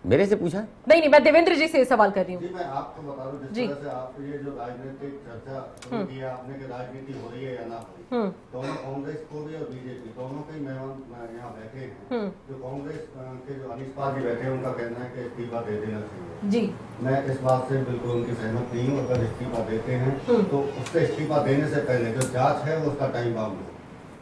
मेरे से पूछा? नहीं, मैं देवेंद्र जी से सवाल कर रही हूँ। मैं आपको बता दूं, जिस तरह से आप ये जो राजनीतिक चर्चा शुरू की है आपने कि राजनीति हो रही है या ना हो रही, दोनों कांग्रेस को भी और बीजेपी दोनों के मेहमान यहाँ बैठे हैं। जो कांग्रेस के जो अनीश पाल जी बैठे हैं उनका कहना है कि इस्तीफा दे देना चाहिए जी। मैं इस बात से बिल्कुल उनकी सहमत नहीं हूँ। अगर इस्तीफा देते हैं तो उससे इस्तीफा देने से पहले जो जाँच है वो उसका टाइम बाउंड हो,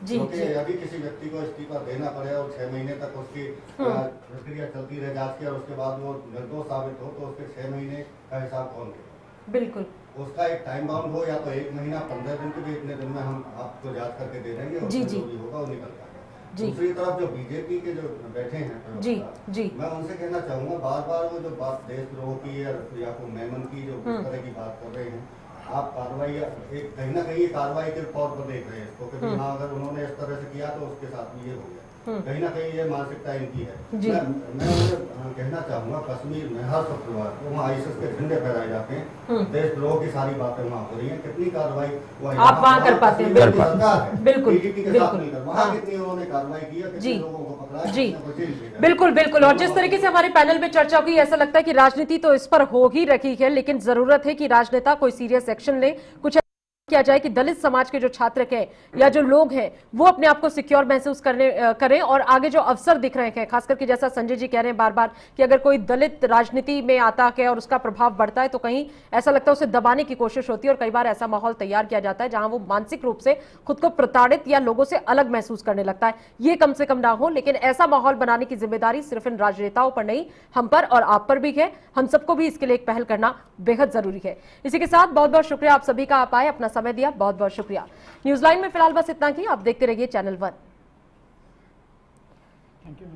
क्योंकि अभी किसी व्यक्ति को इस्तीफा देना पड़े और 6 महीने तक उसकी प्रक्रिया चलती रहे जांच की और उसके बाद वो निर्दोष साबित हो तो उसके 6 महीने का हिसाब कौन देगा? बिल्कुल, उसका एक टाइम बाउंड हो, या तो 1 महीना 15 दिन के भी इतने दिन में हम आपको जांच करके दे देंगे और जो भी होगा वो निकल जाएगा। दूसरी तरफ जो बीजेपी के जो बैठे हैं जी, मैं उनसे कहना चाहूंगा, बार बार वो जो बात देशद्रोह की या फिर मेमन की जो इस तरह की बात कर रहे हैं, आप कार्रवाई एक कहीं ना कहीं कार्रवाई के तौर पर देख रहे हैं इसको कि हाँ अगर उन्होंने इस तरह से किया तो उसके साथ भी ये हो गया, कहीं ना कहीं ये मानसिकता इनकी है। मैं उन्हें कहना चाहूंगा, कश्मीर में हर शुक्रवार वहाँ आईएसएस के झंडे फहराए जाते हैं, देशद्रोह की सारी बातें वहाँ हो रही हैं, कितनी कार्रवाई आप वहाँ कर पाते हैं? बिल्कुल, बीजेपी के साथ मिलकर वहाँ कितनी उन्होंने कार्रवाई की है, कितने लोगों को पकड़ा जी, बिल्कुल बिल्कुल। और जिस तरीके से हमारे पैनल में चर्चा हुई, ऐसा लगता है कि राजनीति तो इस पर हो ही रखी है, लेकिन जरूरत है कि राजनेता कोई सीरियस एक्शन ले, कुछ किया जाए कि दलित समाज के जो छात्र हैं या जो लोग हैं वो अपने आप को सिक्योर महसूस करें और आगे जो अवसर दिख रहे हैं, खास करके जैसा संजय जी कह रहे हैं बार बार कि अगर कोई दलित राजनीति में आता है और उसका प्रभाव बढ़ता है तो कहीं ऐसा लगता है उसे दबाने की कोशिश होती है और कई बार ऐसा माहौल तैयार किया जाता है जहां वो मानसिक रूप से खुद को प्रताड़ित या लोगों से अलग महसूस करने लगता है। ये कम से कम ना हो, लेकिन ऐसा माहौल बनाने की जिम्मेदारी सिर्फ इन राजनेताओं पर नहीं, हम पर और आप पर भी है। हम सबको भी इसके लिए एक पहल करना बेहद जरूरी है। इसी के साथ बहुत बहुत शुक्रिया आप सभी का, आप आए, अपना समय दिया, बहुत बहुत शुक्रिया। न्यूज लाइन में फिलहाल बस इतना ही। आप देखते रहिए चैनल 1। Thank you.